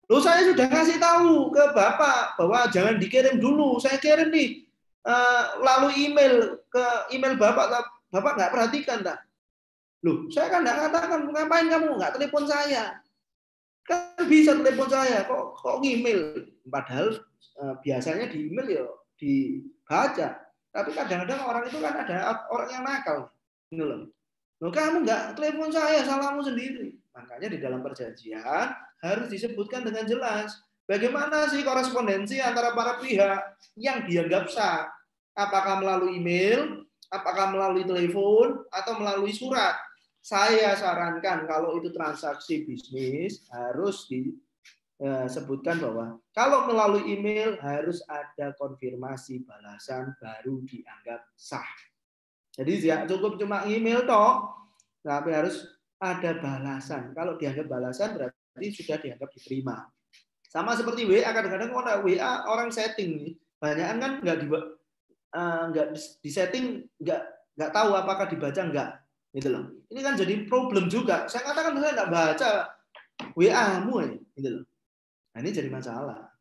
Loh, saya sudah ngasih tahu ke Bapak bahwa jangan dikirim dulu. Saya kirim nih lalu email ke email Bapak. Bapak nggak perhatikan, tak? Loh, saya kan nggak katakan, ngapain kamu nggak telepon saya? Kan bisa telepon saya, kok email? Padahal biasanya di email ya dibaca. Tapi kadang-kadang orang itu kan ada orang yang nakal. Loh, kamu nggak telepon saya, salahmu sendiri. Makanya di dalam perjanjian harus disebutkan dengan jelas. Bagaimana sih korespondensi antara para pihak yang dianggap sah? Apakah melalui email, apakah melalui telepon, atau melalui surat? Saya sarankan kalau itu transaksi bisnis harus disebutkan bahwa kalau melalui email harus ada konfirmasi balasan baru dianggap sah. Jadi ya cukup cuma email toh, tapi harus ada balasan. Kalau dianggap balasan berarti sudah dianggap diterima. Sama seperti WA, kadang-kadang orang WA orang setting nih, banyak kan nggak disetting, nggak tahu apakah dibaca nggak, gitu loh. Ini kan jadi problem juga. Saya katakan saya nggak baca WA-mu, gitu loh. Nah ini jadi masalah.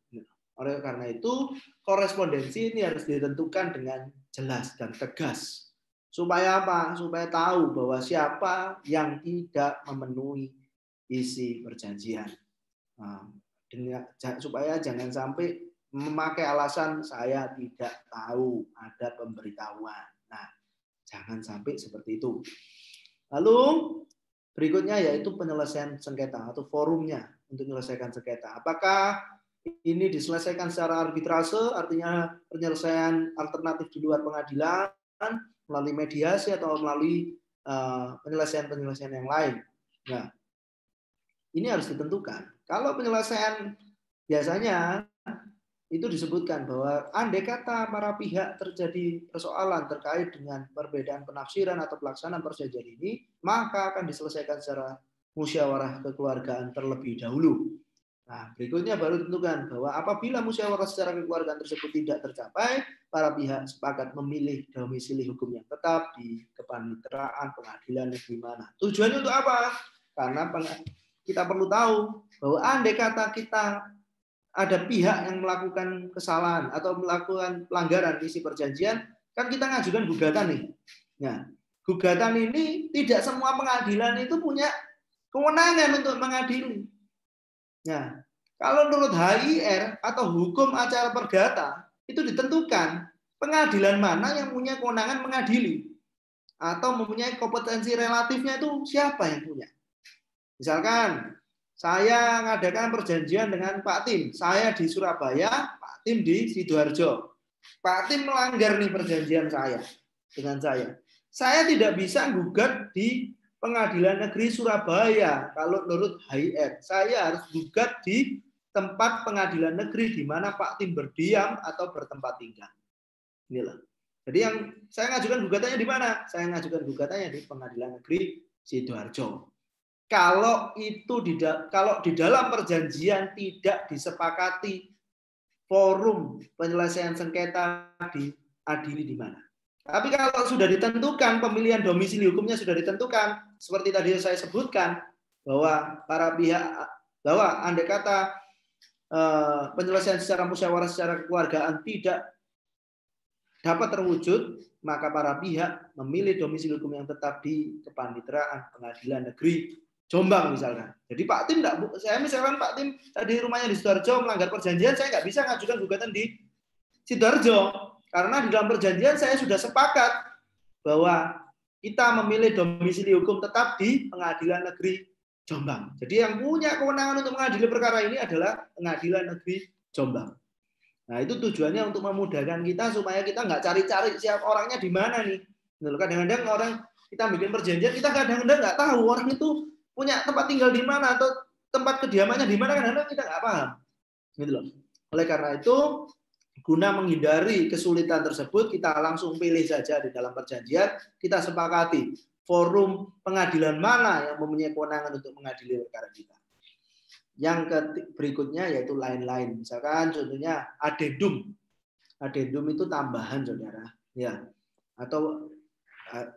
Oleh karena itu korespondensi ini harus ditentukan dengan jelas dan tegas. Supaya apa? Supaya tahu bahwa siapa yang tidak memenuhi isi perjanjian. Nah, supaya jangan sampai memakai alasan saya tidak tahu ada pemberitahuan. Nah, jangan sampai seperti itu. Lalu berikutnya yaitu penyelesaian sengketa atau forumnya untuk menyelesaikan sengketa. Apakah ini diselesaikan secara arbitrase, artinya penyelesaian alternatif di luar pengadilan, melalui mediasi atau melalui penyelesaian-penyelesaian yang lain. Nah, ini harus ditentukan. Kalau penyelesaian biasanya itu disebutkan bahwa andai kata para pihak terjadi persoalan terkait dengan perbedaan penafsiran atau pelaksanaan perjanjian ini, maka akan diselesaikan secara musyawarah kekeluargaan terlebih dahulu. Nah, berikutnya baru tentukan bahwa apabila musyawarah secara kekeluargaan tersebut tidak tercapai, para pihak sepakat memilih domisili hukum yang tetap di kepaniteraan pengadilan negeri mana. Tujuannya untuk apa? Karena kita perlu tahu bahwa andai kata kita ada pihak yang melakukan kesalahan atau melakukan pelanggaran isi perjanjian, kan kita ngajukan gugatan nih. Nah, gugatan ini tidak semua pengadilan itu punya kewenangan untuk mengadili. Nah, kalau menurut HIR atau hukum acara perdata itu ditentukan pengadilan mana yang punya kewenangan mengadili atau mempunyai kompetensi relatifnya itu siapa yang punya. Misalkan saya mengadakan perjanjian dengan Pak Tim, saya di Surabaya, Pak Tim di Sidoarjo. Pak Tim melanggar nih perjanjian saya dengan saya. Saya tidak bisa gugat di Pengadilan Negeri Surabaya kalau menurut HIR. Saya harus gugat di tempat pengadilan negeri di mana Pak Tim berdiam atau bertempat tinggal. Inilah. Jadi yang saya ngajukan gugatannya di mana? Saya ngajukan gugatannya di Pengadilan Negeri Sidoarjo. Kalau di dalam perjanjian tidak disepakati forum penyelesaian sengketa diadili di mana. Tapi kalau sudah ditentukan pemilihan domisili hukumnya sudah ditentukan, seperti tadi saya sebutkan bahwa para pihak bahwa andai kata penyelesaian secara musyawarah secara kekeluargaan tidak dapat terwujud, maka para pihak memilih domisili hukum yang tetap di Kepaniteraan Pengadilan Negeri Jombang misalkan. Jadi Pak Tim saya misalkan Pak Tim tadi rumahnya di Sidoarjo melanggar perjanjian, saya nggak bisa ngajukan gugatan di Sidoarjo karena di dalam perjanjian saya sudah sepakat bahwa kita memilih domisili hukum tetap di Pengadilan Negeri Jombang. Jadi yang punya kewenangan untuk mengadili perkara ini adalah Pengadilan Negeri Jombang. Nah, itu tujuannya untuk memudahkan kita supaya kita nggak cari-cari siapa orangnya di mana nih. Kadang-kadang orang kita bikin perjanjian, kita kadang-kadang nggak tahu orang itu punya tempat tinggal di mana atau tempat kediamannya di mana, kadang-kadang kita nggak paham. Gitu loh. Oleh karena itu, guna menghindari kesulitan tersebut, kita langsung pilih saja di dalam perjanjian, kita sepakati forum pengadilan mana yang mempunyai kewenangan untuk mengadili perkara kita. Yang berikutnya yaitu lain-lain. Misalkan contohnya adendum. Adendum itu tambahan, saudara. Ya. Atau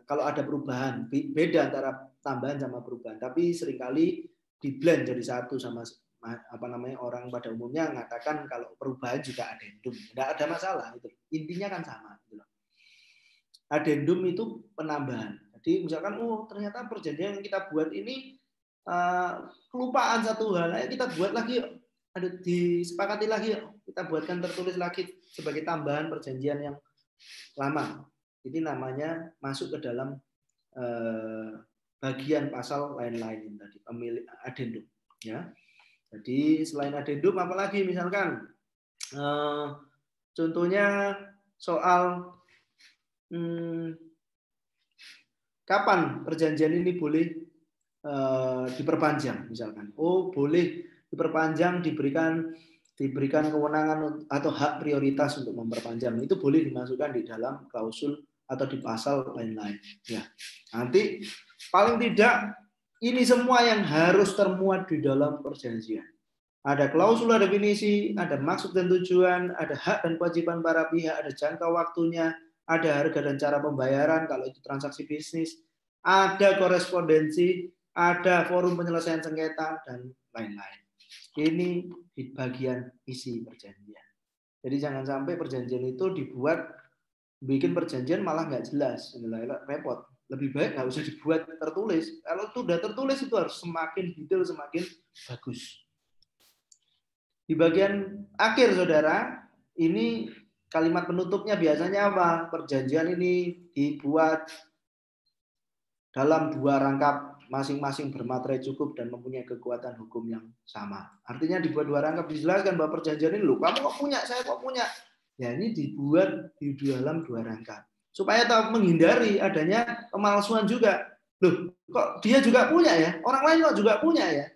kalau ada perubahan, beda antara tambahan sama perubahan. Tapi seringkali di-blend jadi satu sama orang pada umumnya mengatakan kalau perubahan juga adendum. Tidak ada masalah. Itu. Intinya kan sama. Adendum itu penambahan. Jadi misalkan, ternyata perjanjian yang kita buat ini kelupaan satu hal, kita buat lagi, ada disepakati lagi, kita buatkan tertulis lagi sebagai tambahan perjanjian yang lama. Ini namanya masuk ke dalam bagian pasal lain-lain tadi, pemilik adendum. Ya. Jadi selain adendum, apalagi misalkan contohnya soal kapan perjanjian ini boleh diperpanjang misalkan. Boleh diperpanjang, diberikan kewenangan atau hak prioritas untuk memperpanjang. Itu boleh dimasukkan di dalam klausul atau di pasal lain-lain. Ya. Nanti paling tidak ini semua yang harus termuat di dalam perjanjian. Ada klausul, ada definisi, ada maksud dan tujuan, ada hak dan kewajiban para pihak, ada jangka waktunya, ada harga dan cara pembayaran kalau itu transaksi bisnis, ada korespondensi, ada forum penyelesaian sengketa, dan lain-lain. Ini di bagian isi perjanjian. Jadi jangan sampai perjanjian itu bikin perjanjian malah nggak jelas, repot. Lebih baik nggak usah dibuat tertulis. Kalau sudah tertulis itu harus semakin detail, semakin bagus. Di bagian akhir, saudara, ini kalimat penutupnya biasanya apa? Perjanjian ini dibuat dalam 2 rangkap masing-masing bermaterai cukup dan mempunyai kekuatan hukum yang sama. Artinya dibuat 2 rangkap, dijelaskan bahwa perjanjian ini, kamu kok punya, saya kok punya. Ya ini dibuat di dalam 2 rangkap. Supaya menghindari adanya pemalsuan juga. Kok dia juga punya ya? Orang lain kok juga punya ya?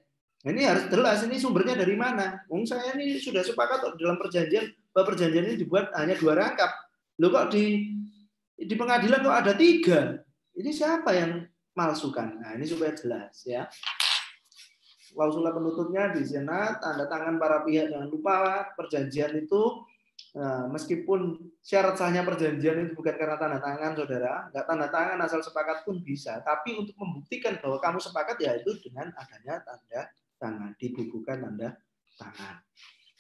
Nah, ini harus jelas, ini sumbernya dari mana? Saya ini sudah sepakat dalam perjanjian, bahwa perjanjian ini dibuat hanya 2 rangkap. Kok di pengadilan kok ada 3? Ini siapa yang malsukan? Nah, ini supaya jelas ya. Klausula penutupnya di senat, tanda tangan para pihak. Jangan lupa perjanjian itu meskipun syarat sahnya perjanjian itu bukan karena tanda tangan, saudara. Nggak tanda tangan asal sepakat pun bisa. Tapi untuk membuktikan bahwa kamu sepakat ya itu dengan adanya tanda tangan, dibubuhkan tanda tangan.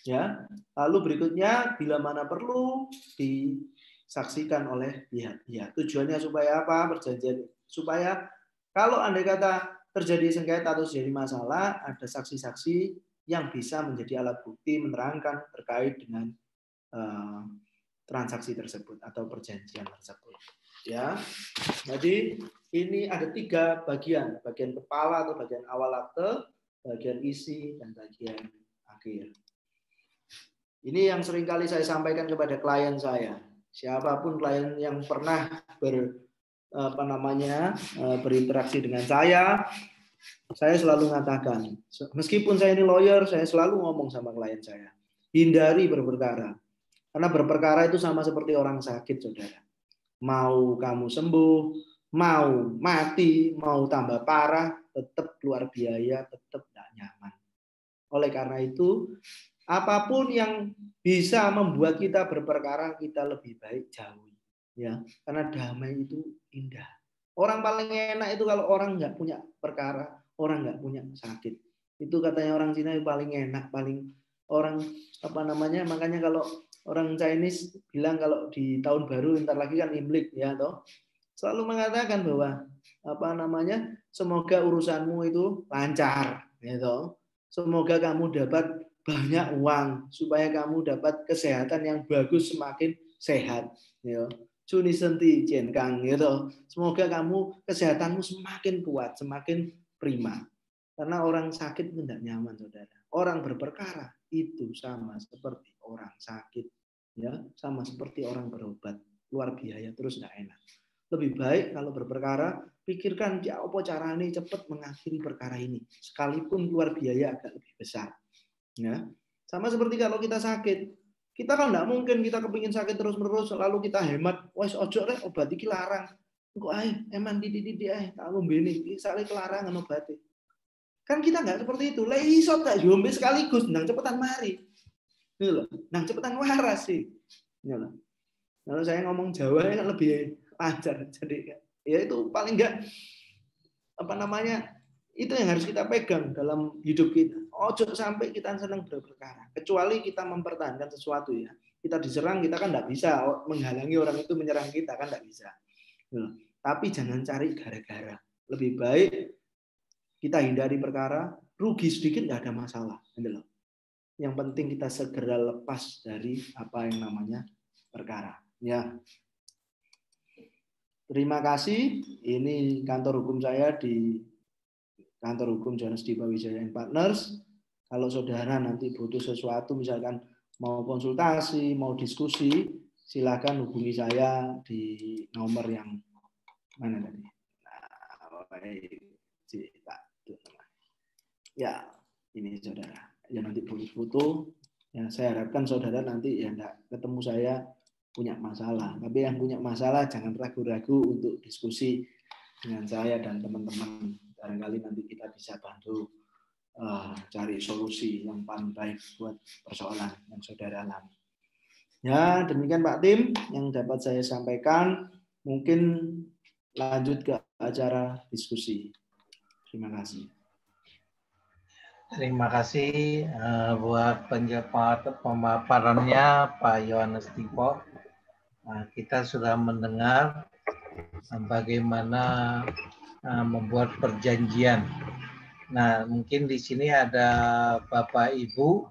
Ya. Lalu berikutnya bila mana perlu disaksikan oleh pihak-pihak. Tujuannya supaya apa? Perjanjian supaya kalau andai kata terjadi sengketa atau terjadi masalah, ada saksi-saksi yang bisa menjadi alat bukti menerangkan terkait dengan transaksi tersebut atau perjanjian tersebut. Ya, jadi ini ada 3 bagian: bagian kepala atau bagian awal akte, bagian isi, dan bagian akhir. Ini yang seringkali saya sampaikan kepada klien saya. Siapapun klien yang pernah berinteraksi dengan saya, saya selalu mengatakan, meskipun saya ini lawyer, saya selalu ngomong sama klien saya, hindari berperkara. Karena berperkara itu sama seperti orang sakit, saudara. Mau kamu sembuh, mau mati, mau tambah parah, tetap keluar biaya, tetap tidak nyaman. Oleh karena itu, apapun yang bisa membuat kita berperkara, kita lebih baik jauhi. Ya, karena damai itu indah. Orang paling enak itu kalau orang nggak punya perkara, orang nggak punya sakit. Itu katanya orang Cina yang paling enak, paling orang apa namanya? Makanya kalau orang Chinese bilang kalau di tahun baru ntar lagi kan Imlek ya toh, selalu mengatakan bahwa apa namanya? Semoga urusanmu itu lancar, ya toh. Semoga kamu dapat banyak uang supaya kamu dapat kesehatan yang bagus, semakin sehat, ya. Cuni senti jenkang gitu. Semoga kamu kesehatanmu semakin kuat, semakin prima. Karena orang sakit itu tidak nyaman, saudara. Orang berperkara itu sama seperti orang sakit, ya, sama seperti orang berobat, keluar biaya terus tidak enak. Lebih baik kalau berperkara, pikirkan ya apa caranya cepat mengakhiri perkara ini, sekalipun keluar biaya agak lebih besar. Ya, sama seperti kalau kita sakit. Kita kan enggak mungkin kita kepingin sakit terus-menerus lalu kita hemat, wes ojo rek obat iki larang. Engko ae eman didik-didik ae tak ngombene iki sale kelarangan obate. Kan kita enggak seperti itu. Lah iso tak diombe sekaligus nang cepetan mari. Gitu loh. Nang cepetan waras sih. Ya loh. Kalau saya ngomong Jawa kan lebih lancar. Jadi ya itu paling enggak apa namanya? Itu yang harus kita pegang dalam hidup kita. Ojo sampai kita senang berperkara. Kecuali kita mempertahankan sesuatu ya. Kita diserang, kita kan tidak bisa menghalangi orang itu menyerang kita, kan tidak bisa. Tapi jangan cari gara-gara. Lebih baik kita hindari perkara, rugi sedikit nggak ada masalah. Yang penting kita segera lepas dari apa yang namanya perkara. Ya. Terima kasih. Ini kantor hukum saya di Kantor Hukum Johannes Dipa Wijaya & Partners. Kalau saudara nanti butuh sesuatu, misalkan mau konsultasi, mau diskusi, silakan hubungi saya di nomor yang mana tadi? Ya, ini saudara. Ya nanti foto. Ya, saya harapkan saudara nanti ya enggak ketemu saya punya masalah. Tapi yang punya masalah jangan ragu-ragu untuk diskusi dengan saya dan teman-teman. Barangkali nanti kita bisa bantu cari solusi yang paling baik buat persoalan yang saudara alami. Ya, demikian Pak Tim yang dapat saya sampaikan. Mungkin lanjut ke acara diskusi. Terima kasih. Terima kasih buat pemaparannya Pak Johannes Dipa. Kita sudah mendengar bagaimana membuat perjanjian. Nah, mungkin di sini ada Bapak Ibu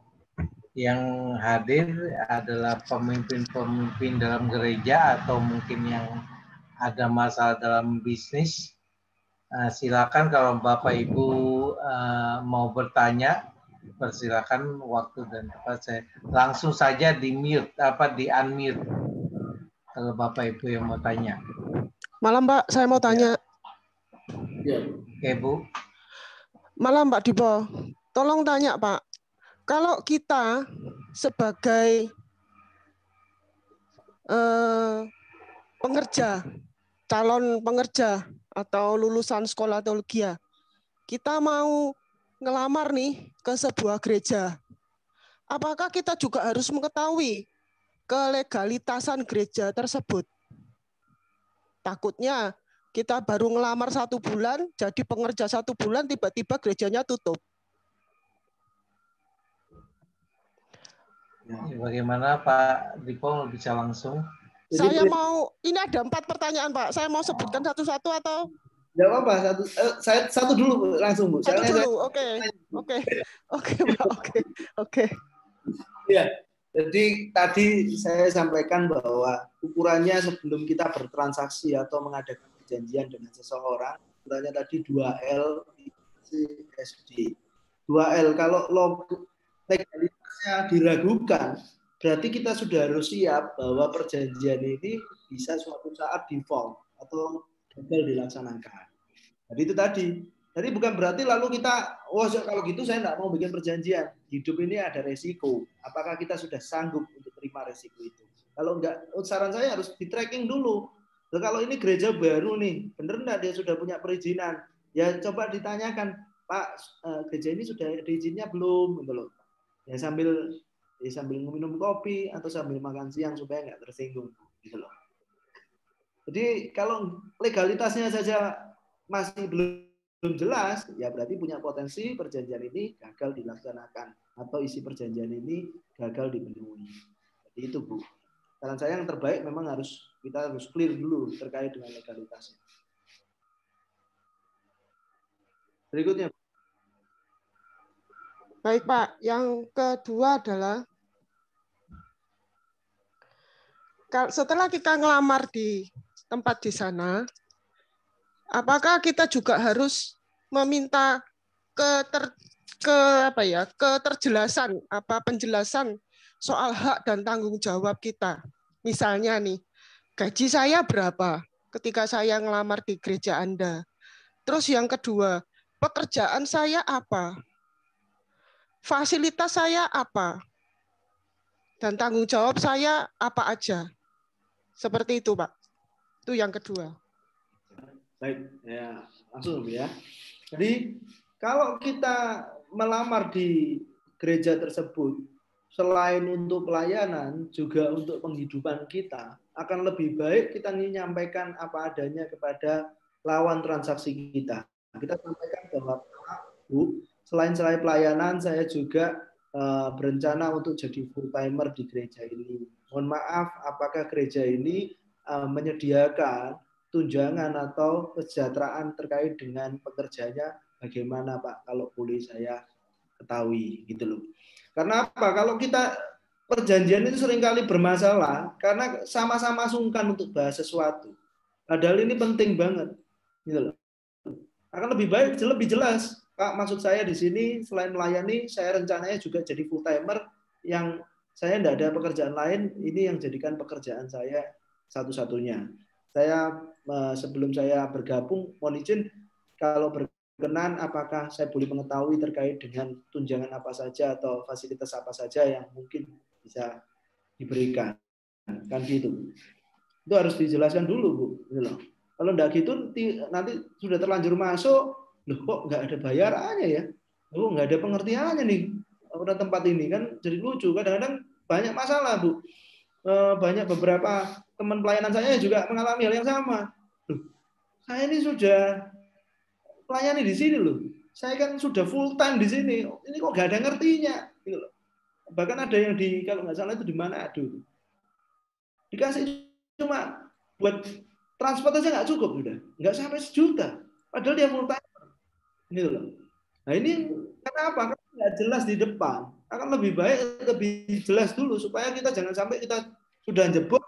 yang hadir adalah pemimpin-pemimpin dalam gereja atau mungkin yang ada masalah dalam bisnis. Silakan kalau Bapak Ibu mau bertanya, persilakan waktu dan tempat saya. Langsung saja di unmute kalau Bapak Ibu yang mau tanya. Malam Pak, saya mau tanya. Ya. Oke Bu. Malam Pak Dipa, tolong tanya Pak, kalau kita sebagai pengerja, calon pengerja atau lulusan sekolah teologi, kita mau ngelamar nih ke sebuah gereja, apakah kita juga harus mengetahui kelegalitasan gereja tersebut? Takutnya kita baru ngelamar 1 bulan, jadi pengerja 1 bulan, tiba-tiba gerejanya tutup. Bagaimana Pak Dipa bisa langsung? Saya mau, ini ada 4 pertanyaan Pak. Saya mau sebutkan satu-satu atau? Tidak apa-apa, satu dulu langsung Bu. Satu dulu, oke Pak, oke. Ya, jadi tadi saya sampaikan bahwa ukurannya sebelum kita bertransaksi atau mengadakan perjanjian dengan seseorang, ukurannya tadi 2L CSD. 2L kalau legalitasnya diragukan, berarti kita sudah harus siap bahwa perjanjian ini bisa suatu saat default atau gagal dilaksanakan. Jadi itu tadi, Jadi bukan berarti lalu kita, kalau gitu saya nggak mau bikin perjanjian. Hidup ini ada resiko. Apakah kita sudah sanggup untuk terima resiko itu? Kalau enggak, saran saya harus di tracking dulu. Nah, kalau ini gereja baru nih, bener nggak dia sudah punya perizinan? Ya coba ditanyakan, Pak, gereja ini sudah ada izinnya belum? Gitu loh. Ya sambil minum kopi atau sambil makan siang supaya nggak tersinggung. Gitu loh. Jadi kalau legalitasnya saja masih belum jelas, ya berarti punya potensi perjanjian ini gagal dilaksanakan atau isi perjanjian ini gagal dipenuhi. Jadi itu Bu. Saran saya yang terbaik memang kita harus clear dulu terkait dengan legalitasnya. Berikutnya. Baik Pak, yang kedua adalah setelah kita ngelamar di tempat di sana, apakah kita juga harus meminta penjelasan soal hak dan tanggung jawab kita? Misalnya nih, gaji saya berapa ketika saya ngelamar di gereja Anda? Terus yang kedua, pekerjaan saya apa? Fasilitas saya apa? Dan tanggung jawab saya apa aja? Seperti itu, Pak. Itu yang kedua. Baik, ya langsung ya. Jadi kalau kita melamar di gereja tersebut, selain untuk pelayanan, juga untuk penghidupan kita, akan lebih baik kita menyampaikan apa adanya kepada lawan transaksi kita. Kita sampaikan bahwa, Bu, selain pelayanan, saya juga berencana untuk jadi full timer di gereja ini. Mohon maaf, apakah gereja ini menyediakan tunjangan atau kesejahteraan terkait dengan pekerjanya bagaimana Pak, kalau boleh saya ketahui gitu loh. Karena apa? Kalau kita perjanjian itu seringkali bermasalah karena sama-sama sungkan untuk bahas sesuatu. Padahal ini penting banget gitu loh. Akan lebih baik lebih jelas, Pak, maksud saya di sini selain melayani, saya rencananya juga jadi full timer yang saya tidak ada pekerjaan lain, ini yang jadikan pekerjaan saya satu-satunya. Saya sebelum saya bergabung, mohon izin kalau berkenan apakah saya boleh mengetahui terkait dengan tunjangan apa saja atau fasilitas apa saja yang mungkin bisa diberikan. Kan gitu. Itu harus dijelaskan dulu, Bu. Kalau enggak gitu nanti sudah terlanjur masuk, loh kok nggak ada bayarannya ya? Loh nggak ada pengertiannya nih pada tempat ini kan jadi lucu. Kadang-kadang banyak masalah, Bu. Banyak beberapa teman pelayanan saya juga mengalami hal yang sama. Loh, saya ini sudah melayani di sini loh. Saya kan sudah full time di sini. Ini kok nggak ada ngertinya. Bahkan ada yang kalau nggak salah itu di Manado. Dikasih cuma buat transport aja nggak cukup sudah. Nggak sampai 1 juta. Padahal dia full time. Ini loh. Nah ini kenapa? Karena nggak jelas di depan. Akan lebih baik lebih jelas dulu supaya kita jangan sampai kita sudah jebol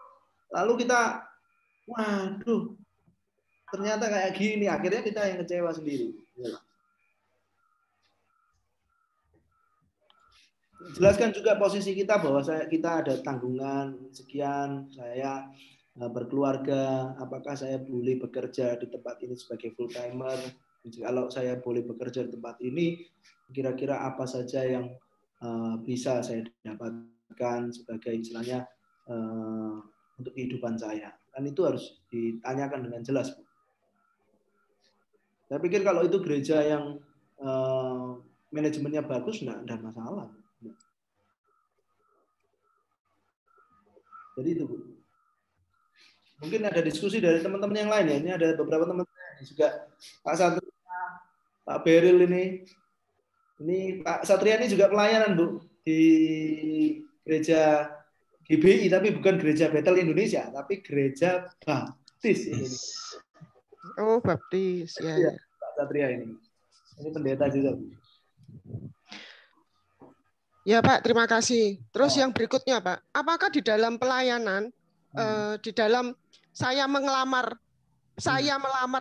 lalu kita waduh ternyata kayak gini, akhirnya kita yang kecewa sendiri. Jelaskan juga posisi kita bahwa kita ada tanggungan sekian, saya berkeluarga, apakah saya boleh bekerja di tempat ini sebagai full timer? Kalau saya boleh bekerja di tempat ini, kira-kira apa saja yang bisa saya dapatkan sebagai istilahnya untuk kehidupan saya. Dan itu harus ditanyakan dengan jelas, Bu. Saya pikir kalau itu gereja yang manajemennya bagus, enggak ada masalah. Jadi itu, Bu. Mungkin ada diskusi dari teman-teman yang lain ya. Ini ada beberapa teman juga, Pak Satria, Pak Beril ini. Ini Pak Satria ini juga pelayanan, Bu, di gereja GBI, tapi bukan gereja Bethel Indonesia, tapi gereja Baptis Indonesia. Oh, Baptis, ya. Pak Satria ini. Ini pendeta juga, Bu. Ya Pak, terima kasih. Terus yang berikutnya Pak, apakah di dalam pelayanan, di dalam saya melamar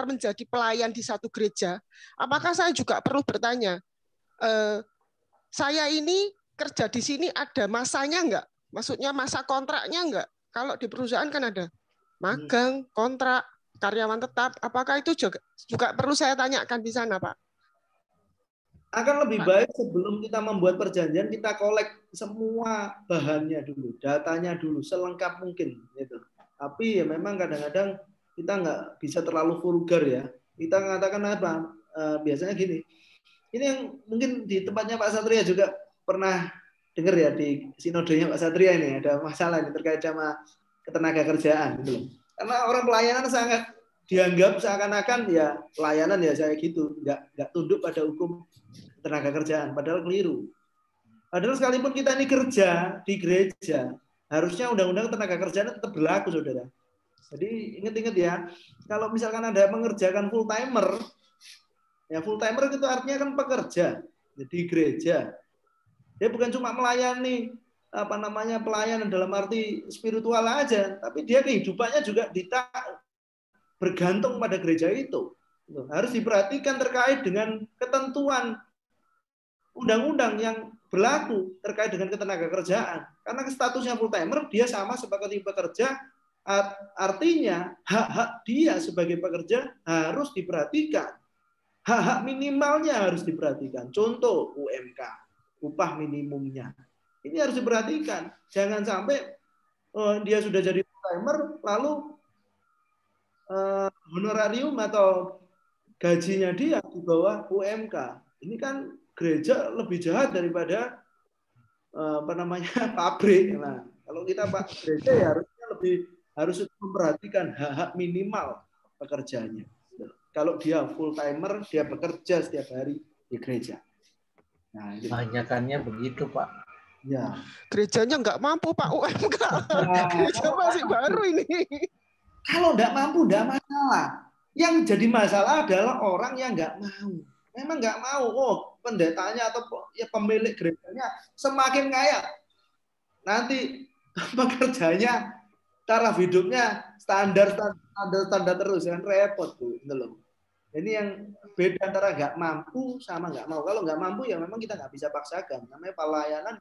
menjadi pelayan di satu gereja, apakah saya juga perlu bertanya, saya ini kerja di sini ada masanya enggak? Maksudnya masa kontraknya enggak? Kalau di perusahaan kan ada magang, kontrak, karyawan tetap. Apakah itu juga perlu saya tanyakan di sana, Pak? Akan lebih baik sebelum kita membuat perjanjian kita kolek semua bahannya dulu, datanya dulu selengkap mungkin gitu. Tapi ya memang kadang-kadang kita nggak bisa terlalu vulgar ya. Kita mengatakan apa? Biasanya gini. Ini yang mungkin di tempatnya Pak Satria juga pernah dengar ya, di sinodenya Pak Satria ini ada masalah ini terkait sama ketenaga kerjaan gitu loh. Karena orang pelayanan sangat dianggap seakan-akan ya pelayanan ya saya gitu, nggak tunduk pada hukum tenaga kerjaan, padahal keliru. Padahal sekalipun kita ini kerja di gereja, harusnya undang-undang tenaga kerjaan tetap berlaku, saudara. Jadi ingat-ingat ya, kalau misalkan ada mengerjakan full timer, ya full timer itu artinya kan pekerja di gereja. Dia bukan cuma melayani pelayanan dalam arti spiritual aja, tapi dia kehidupannya juga bergantung pada gereja itu. Harus diperhatikan terkait dengan ketentuan undang-undang yang berlaku terkait dengan ketenaga kerjaan. Karena statusnya full timer, dia sama seperti pekerja, artinya hak-hak dia sebagai pekerja harus diperhatikan. Hak-hak minimalnya harus diperhatikan. Contoh UMK, upah minimumnya. Ini harus diperhatikan. Jangan sampai dia sudah jadi full timer, lalu honorarium atau gajinya dia di bawah UMK. Ini kan gereja lebih jahat daripada pabrik. Nah, kalau kita Pak gereja ya harus memperhatikan hak-hak minimal pekerjaannya. Kalau dia full timer, dia bekerja setiap hari di gereja. Nah, banyakannya begitu Pak. Ya. Gerejanya nggak mampu Pak UMK. Gereja masih baru ini. Kalau nggak mampu nggak masalah. Yang jadi masalah adalah orang yang nggak mau. Memang nggak mau. Oh, pendetanya atau ya pemilik gerejanya semakin kaya, nanti pekerjanya, taraf hidupnya standar terus, kan repot tuh, gitu loh. Ini yang beda antara nggak mampu sama nggak mau. Kalau nggak mampu ya memang kita nggak bisa paksakan. Namanya pelayanan,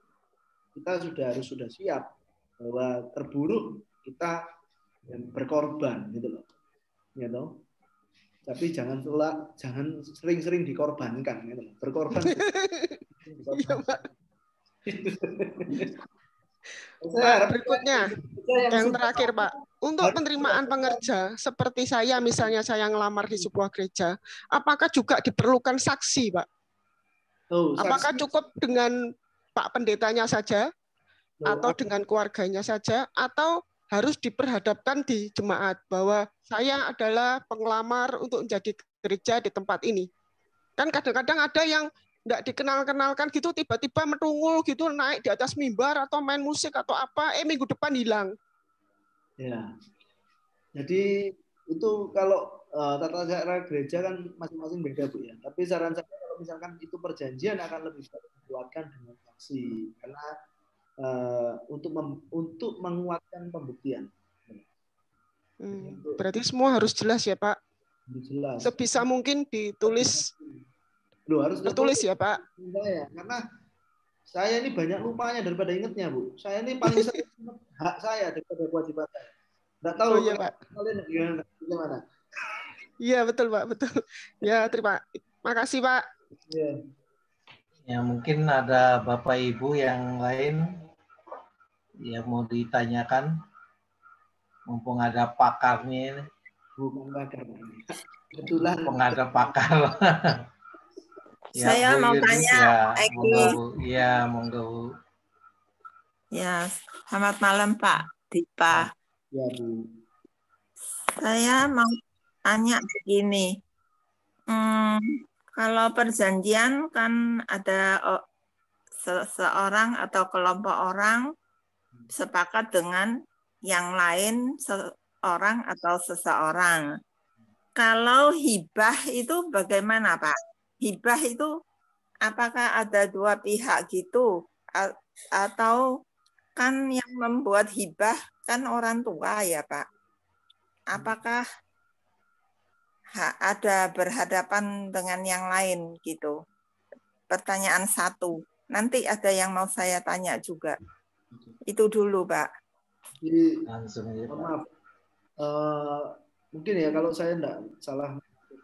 kita sudah siap bahwa terburuk kita berkorban, gitu loh. Gitu. Tapi jangan sering-sering dikorbankan, gitu. Berkorban. Iya, Pak. Pak, berikutnya yang terakhir Pak, untuk penerimaan pengerja seperti saya, misalnya saya ngelamar di sebuah gereja, apakah juga diperlukan saksi Pak? Apakah cukup dengan Pak pendetanya saja atau dengan keluarganya saja, atau harus diperhadapkan di jemaat bahwa saya adalah pengelamar untuk menjadi gereja di tempat ini? Kan kadang-kadang ada yang nggak dikenal-kenalkan gitu, tiba-tiba metungul gitu, naik di atas mimbar atau main musik atau apa, minggu depan hilang. Ya, jadi itu kalau tata cara gereja kan masing-masing beda Bu ya. Tapi saran saya kalau misalkan itu perjanjian akan lebih baik dibuatkan dengan saksi, karena untuk menguatkan pembuktian. Berarti semua harus jelas ya Pak. Jelas. Sebisa mungkin ditulis. Harus tertulis ya Pak. Karena saya ini banyak lupanya daripada ingatnya Bu. Saya ini paling sering hak saya daripada kewajiban saya. Nggak tahu ya, Pak. Kalian gimana? Iya betul Pak, betul. Ya terima kasih Pak. Ya mungkin ada Bapak Ibu yang lain yang mau ditanyakan, mumpung ada pakarnya ini. Bukan pakar. Kebetulan. Mumpung ada pakar. Ya, saya Bu mau Yudis, tanya, ya, monggo Bu. Ya, selamat malam Pak Dipa. Ya Bu. Saya mau tanya begini. Kalau perjanjian kan ada seseorang atau kelompok orang sepakat dengan yang lain seorang atau seseorang. Kalau hibah itu bagaimana Pak? Hibah itu apakah ada dua pihak gitu? Atau kan yang membuat hibah kan orang tua ya Pak? Apakah ada berhadapan dengan yang lain gitu? Pertanyaan satu. Nanti ada yang mau saya tanya juga. Itu dulu Pak. Jadi, langsung aja Pak. Maaf. Mungkin ya kalau saya tidak salah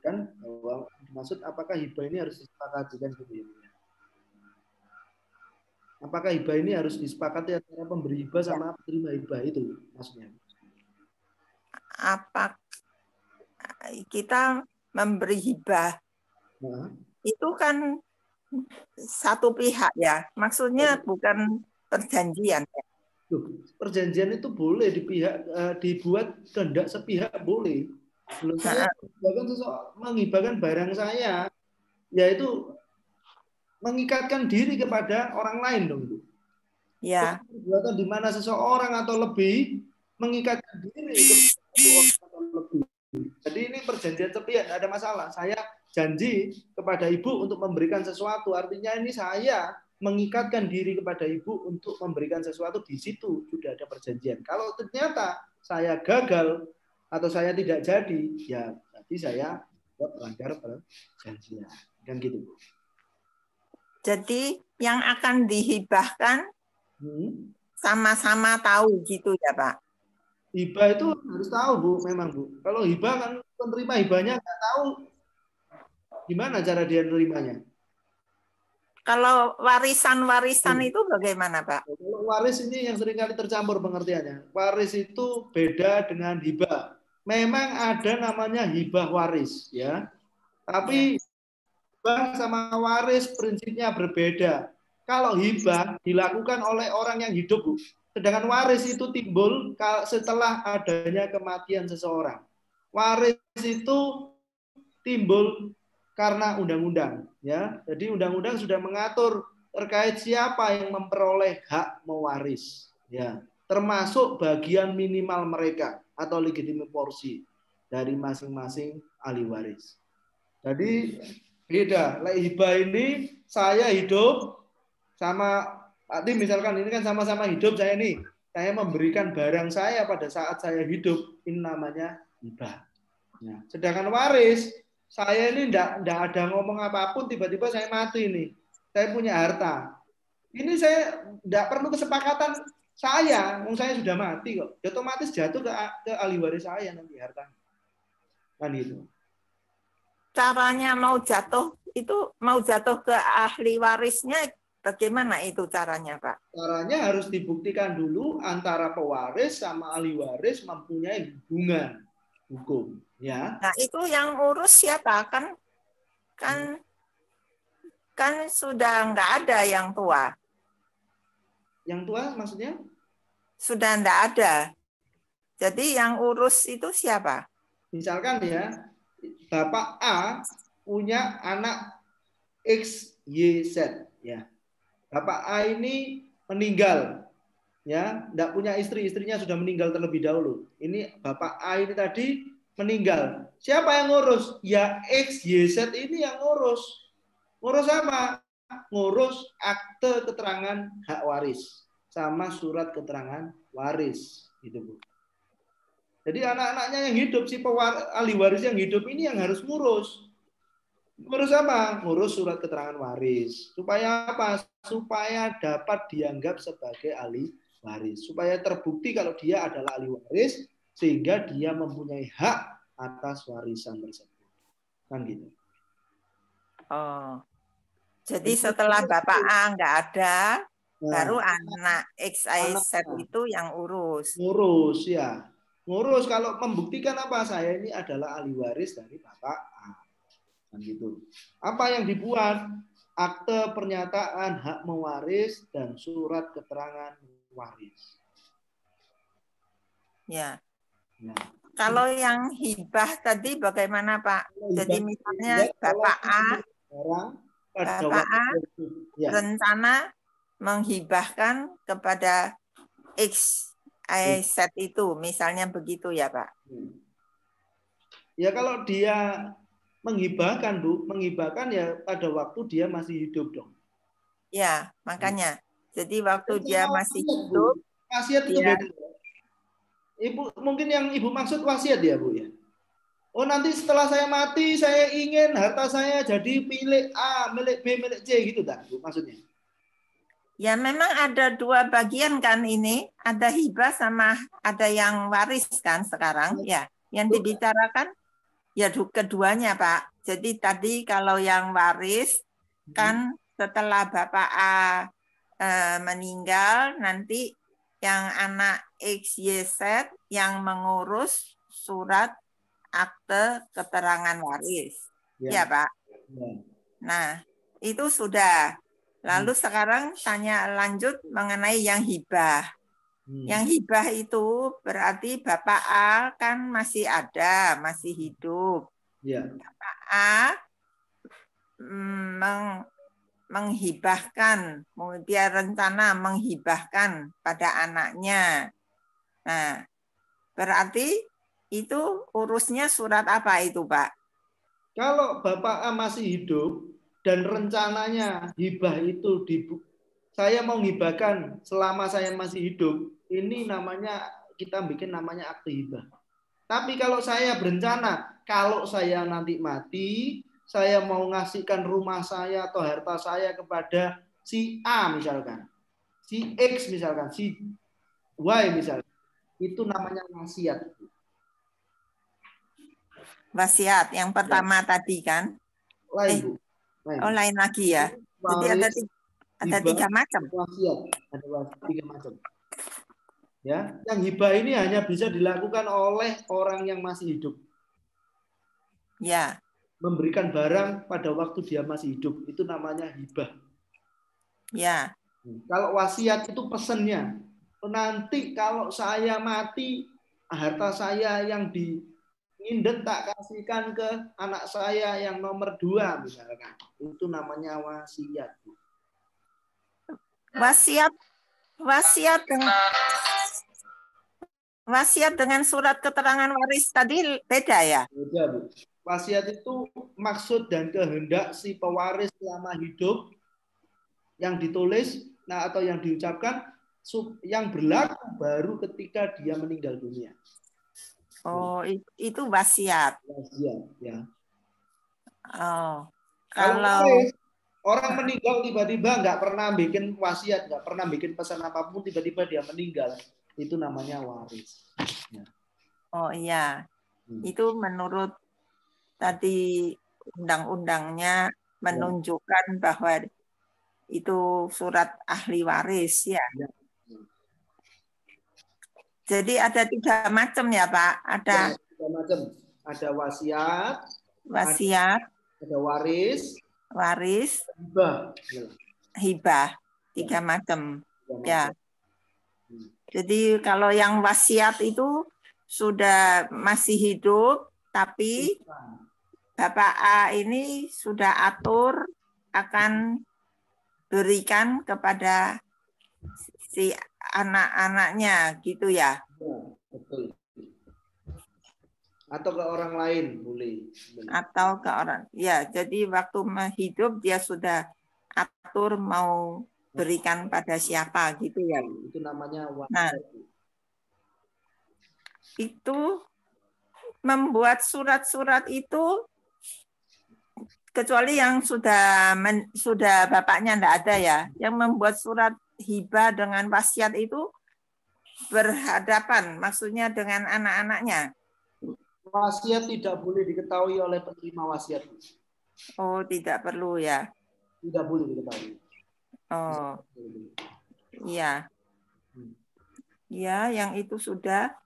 kan bahwa Maksud apakah hibah ini harus disepakati kan gitu ya? Apakah hibah ini harus disepakati antara pemberi hibah sama penerima hibah itu maksudnya? Apa kita memberi hibah Nah, itu kan satu pihak ya, maksudnya bukan perjanjian. perjanjian itu boleh dibuat kehendak sepihak boleh. Belum saya menghibahkan barang saya, yaitu mengikatkan diri kepada orang lain dong, Bu. Ya. Perbuatan di mana seseorang atau lebih mengikatkan diri kepada orang atau lebih. Jadi ini perjanjian sepihak, tidak ada masalah. Saya janji kepada ibu untuk memberikan sesuatu, artinya ini saya mengikatkan diri kepada ibu untuk memberikan sesuatu, di situ sudah ada perjanjian. Kalau ternyata saya gagal atau saya tidak jadi, ya berarti saya melanggar perjanjian. Kan gitu, Bu. Jadi yang akan dihibahkan sama-sama tahu gitu ya, Pak? Hibah itu harus tahu, Bu, memang, Bu. Kalau hibah kan penerima hibahnya nggak tahu gimana cara dia nerimanya. Kalau warisan-warisan itu bagaimana, Pak? Kalau waris ini yang seringkali tercampur pengertiannya. Waris itu beda dengan hibah. Memang ada namanya hibah waris, ya. Tapi hibah sama waris prinsipnya berbeda. Kalau hibah dilakukan oleh orang yang hidup, Bu. Sedangkan waris itu timbul setelah adanya kematian seseorang. Waris itu timbul karena undang-undang, ya. Jadi undang-undang sudah mengatur terkait siapa yang memperoleh hak mewaris, ya. Termasuk bagian minimal mereka atau legitimate porsi dari masing-masing ahli waris. Jadi beda. Hibah ini saya hidup sama Pak Tim, misalkan ini kan sama-sama hidup saya nih. Saya memberikan barang saya pada saat saya hidup, ini namanya hibah. Nah, sedangkan waris, saya ini enggak ada ngomong apapun, tiba-tiba saya mati nih. Saya punya harta. Ini saya enggak perlu kesepakatan saya sudah mati kok. Otomatis jatuh ke ahli waris saya nanti harta. Kan itu. Caranya mau jatuh ke ahli warisnya bagaimana itu caranya, Pak? Caranya harus dibuktikan dulu antara pewaris sama ahli waris mempunyai hubungan hukum, ya. Nah, itu yang urus siapa? Kan sudah nggak ada yang tua. Yang tua maksudnya? Sudah nggak ada. Jadi yang urus itu siapa? Misalkan ya, Bapak A punya anak X, Y, Z, ya. Bapak A ini meninggal, ya, tidak punya istri, istrinya sudah meninggal terlebih dahulu. Ini Bapak A ini tadi meninggal. Siapa yang ngurus? Ya X, Y, Z ini yang ngurus. Ngurus apa? Ngurus akte keterangan hak waris sama surat keterangan waris, gitu, Bu. Jadi anak-anaknya yang hidup, si ahli waris yang hidup ini yang harus ngurus. Ngurus apa? Ngurus surat keterangan waris. Supaya apa? Supaya dapat dianggap sebagai ahli waris. Supaya terbukti kalau dia adalah ahli waris, sehingga dia mempunyai hak atas warisan tersebut. Kan gitu. Oh, jadi setelah Bapak A nggak ada, baru anak XYZ itu yang urus. Ngurus, ya. Ngurus kalau membuktikan apa? Saya ini adalah ahli waris dari Bapak A. Kan gitu. Apa yang dibuat? Akte pernyataan hak mewaris dan surat keterangan waris. Ya. Nah. Kalau yang hibah tadi bagaimana, Pak? Jadi misalnya Bapak A rencana menghibahkan kepada X, Y, Z itu, misalnya begitu ya, Pak? Ya kalau dia menghibahkan, Bu, menghibahkan ya pada waktu dia masih hidup dong. Ya, makanya. Jadi waktu dia masih hidup, wasiat itu beda. Ibu, mungkin yang Ibu maksud wasiat ya, Bu, ya? Oh, nanti setelah saya mati, saya ingin harta saya jadi milik A, milik B, milik C, gitu tak, Bu, maksudnya? Ya, memang ada dua bagian kan ini, ada hibah sama ada yang waris kan sekarang, ya. Yang dibicarakan ya keduanya, Pak. Jadi tadi kalau yang waris kan setelah Bapak A meninggal, nanti yang anak X, Y, Z yang mengurus surat akte keterangan waris. Ya, Pak. Ya. Nah, itu sudah. Lalu sekarang tanya lanjut mengenai yang hibah. Yang hibah itu berarti Bapak A kan masih ada, masih hidup. Ya. Bapak A menghibahkan, dia rencana menghibahkan pada anaknya. Nah, berarti itu urusnya surat apa itu, Pak? Kalau Bapak A masih hidup dan rencananya hibah itu saya mau hibahkan selama saya masih hidup, ini namanya kita bikin namanya akte hibah. Tapi kalau saya berencana, kalau saya nanti mati, saya mau ngasihkan rumah saya atau harta saya kepada si A misalkan, si X misalkan, si Y misalkan, itu namanya wasiat. Wasiat yang pertama tadi kan? Lain, Bu. Lain. Oh, lain lagi ya. Jadi ada tiga macam. Wasiat, ada tiga macam. Ya, yang hibah ini hanya bisa dilakukan oleh orang yang masih hidup. Ya. Memberikan barang pada waktu dia masih hidup, itu namanya hibah. Ya. Kalau wasiat itu pesennya, nanti kalau saya mati, harta saya yang diindet tak kasihkan ke anak saya yang nomor 2 misalkan, itu namanya wasiat. Wasiat dengan surat keterangan waris tadi beda ya? Beda, Bu. Wasiat itu maksud dan kehendak si pewaris selama hidup yang ditulis atau yang diucapkan yang berlaku baru ketika dia meninggal dunia. Oh, itu wasiat. Wasiat, ya. Oh, kalau orang meninggal tiba-tiba nggak pernah bikin wasiat, nggak pernah bikin pesan apapun, tiba-tiba dia meninggal, itu namanya waris. Ya. Oh iya, itu menurut tadi undang-undangnya menunjukkan bahwa itu surat ahli waris ya. Ya. Jadi ada 3 macam ya Pak? Ada 3 macam. Ada wasiat, ada waris, hibah. 3 macam. Ya. Jadi kalau yang wasiat itu sudah masih hidup, tapi Bapak A ini sudah atur akan berikan kepada si anak-anaknya gitu ya? Ya, betul. Atau ke orang lain boleh. Atau ke orang, ya. Jadi waktu hidup dia sudah atur mau berikan pada siapa gitu ya? Itu namanya wasiat. Nah, itu membuat surat-surat itu kecuali yang sudah bapaknya enggak ada ya, yang membuat surat hibah dengan wasiat itu berhadapan, maksudnya dengan anak-anaknya. Wasiat tidak boleh diketahui oleh penerima wasiat. Oh, tidak perlu ya? Tidak boleh diketahui. Oh, iya. Ya, yang itu sudah.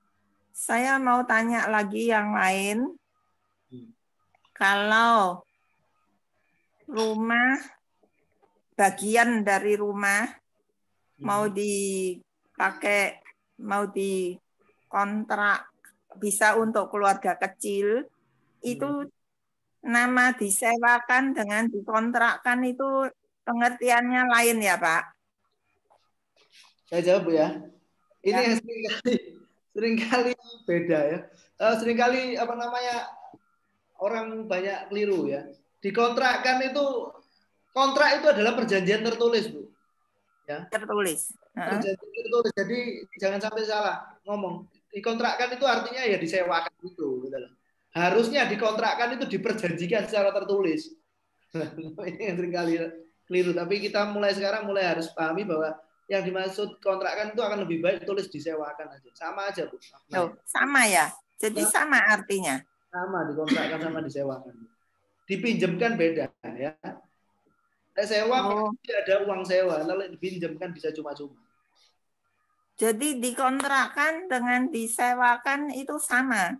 Saya mau tanya lagi yang lain. Kalau rumah, bagian dari rumah mau dipakai, mau dikontrak, bisa untuk keluarga kecil, itu nama disewakan dengan dikontrakkan itu pengertiannya lain ya Pak? Saya jawab ya. Ini yang seringkali beda ya. Seringkali orang banyak keliru ya. Dikontrakkan itu, kontrak itu adalah perjanjian tertulis, Bu. Ya. Tertulis. Perjanjian tertulis. Jadi jangan sampai salah ngomong. Dikontrakkan itu artinya ya disewakan gitu. Harusnya dikontrakkan itu diperjanjikan secara tertulis. Ini yang seringkali keliru. Tapi kita sekarang harus pahami bahwa yang dimaksud kontrakkan itu akan lebih baik tulis disewakan aja. Sama aja, Bu. Sama ya? Jadi sama artinya? Sama, dikontrakkan sama disewakan. Dipinjamkan beda ya. Sewa Oh. pasti ada uang sewa, kalau dipinjamkan bisa cuma-cuma. Jadi dikontrakkan dengan disewakan itu sama?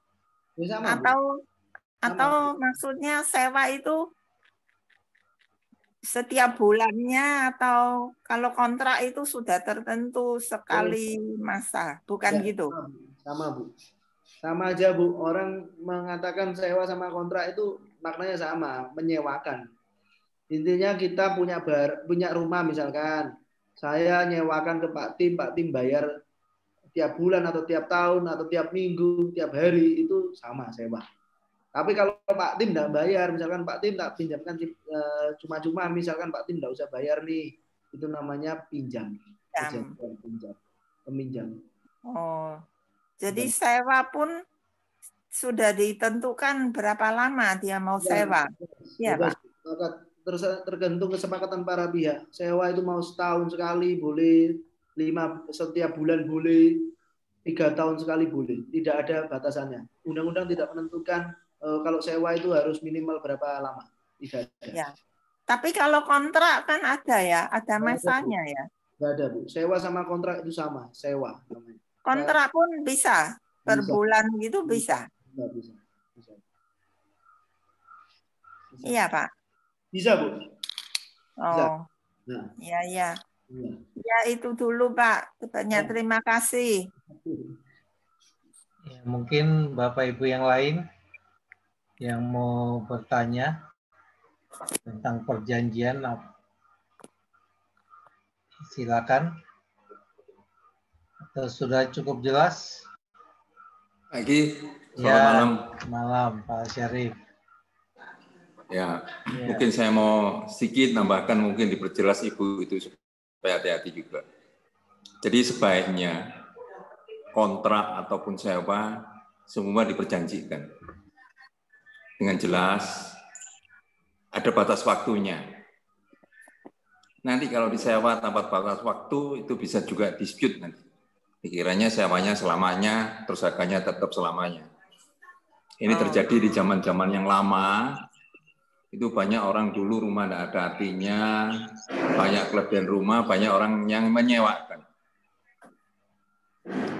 Ya, sama, Bu. Atau maksudnya sewa itu setiap bulannya, atau kalau kontrak itu sudah tertentu sekali masa, bukan Ya, gitu? sama, Bu. Sama aja, Bu. Orang mengatakan sewa sama kontrak itu maknanya sama, menyewakan. Intinya kita punya rumah misalkan, saya nyewakan ke Pak Tim bayar tiap bulan atau tiap tahun atau tiap minggu, tiap hari, itu sama sewa. Tapi kalau Pak Tim tidak bayar, misalkan Pak Tim tak pinjamkan cuma-cuma, misalkan Pak Tim tidak usah bayar nih, itu namanya pinjam. Peminjam. Oh, jadi sewa pun sudah ditentukan berapa lama dia mau sewa? Iya, Pak. Tergantung kesepakatan para pihak. Sewa itu mau setahun sekali boleh, setiap bulan boleh, 3 tahun sekali boleh. Tidak ada batasannya. Undang-undang tidak menentukan kalau sewa itu harus minimal berapa lama. Tidak ada. Ya. Tapi kalau kontrak kan ada ya, ada masanya ya. Tidak ada, Bu. Sewa sama kontrak itu sama, sewa namanya. Kontrak pun bisa, per bulan gitu bisa. Bisa. Iya, Pak. Bisa, Bu. Bisa. Oh, iya. Ya, itu dulu, Pak. Banyak terima kasih. Ya, mungkin Bapak Ibu yang lain yang mau bertanya tentang perjanjian, silakan. Atau sudah cukup jelas? Pagi, selamat malam Pak Syarif. Ya, mungkin saya mau sedikit nambahkan, mungkin diperjelas Ibu itu supaya hati-hati juga. Jadi sebaiknya kontrak ataupun sewa semua diperjanjikan dengan jelas, ada batas waktunya. Nanti kalau disewa tanpa batas waktu itu bisa juga dispute nanti. Pikirannya sewanya selamanya, terus harganya tetap selamanya. Ini terjadi di zaman-zaman yang lama. Itu banyak orang dulu rumah tidak ada artinya, banyak kelebihan rumah, banyak orang yang menyewakan.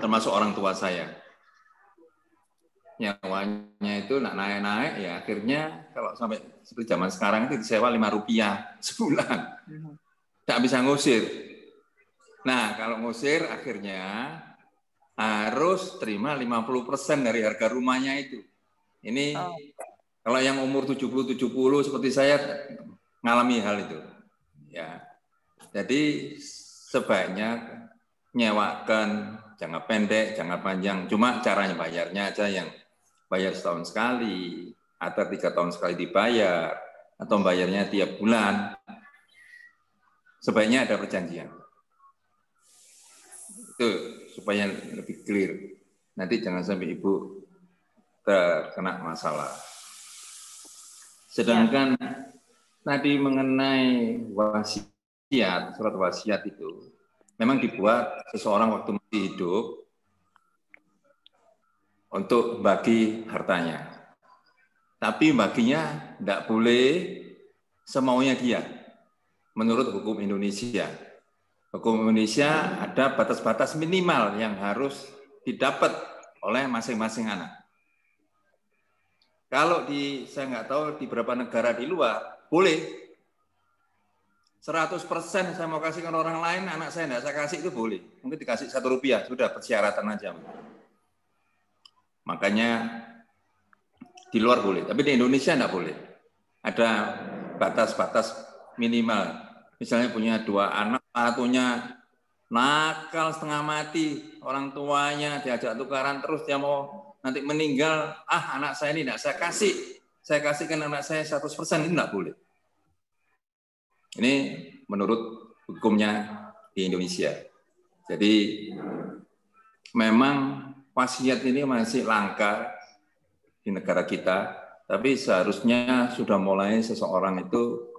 Termasuk orang tua saya. Nyewanya itu naik-naik, ya akhirnya kalau sampai seperti zaman sekarang itu disewa Rp5 sebulan. Tidak bisa ngusir. Nah, kalau ngusir akhirnya harus terima 50% dari harga rumahnya itu. Ini kalau yang umur 70 seperti saya ngalami hal itu. Ya. Jadi sebaiknya nyewakan jangka pendek, jangka panjang. Cuma caranya bayarnya aja yang bayar setahun sekali atau 3 tahun sekali dibayar atau bayarnya tiap bulan. Sebaiknya ada perjanjian. Itu supaya lebih clear. Nanti jangan sampai Ibu terkena masalah. Sedangkan tadi mengenai wasiat, surat wasiat itu memang dibuat seseorang waktu masih hidup untuk bagi hartanya. Tapi baginya tidak boleh semaunya dia menurut hukum Indonesia. Hukum Indonesia ada batas-batas minimal yang harus didapat oleh masing-masing anak. Kalau saya nggak tahu di beberapa negara di luar, boleh. 100% saya mau kasihkan orang lain, anak saya nggak saya kasih itu boleh. Mungkin dikasih Rp1, sudah persyaratan aja. Makanya di luar boleh, tapi di Indonesia nggak boleh. Ada batas-batas minimal. Misalnya punya 2 anak, satunya nakal setengah mati, orang tuanya diajak tukaran terus, dia mau nanti meninggal, anak saya ini tidak saya kasihkan anak saya 100%, ini tidak boleh. Ini menurut hukumnya di Indonesia. Jadi memang wasiat ini masih langka di negara kita, tapi seharusnya sudah mulai seseorang itu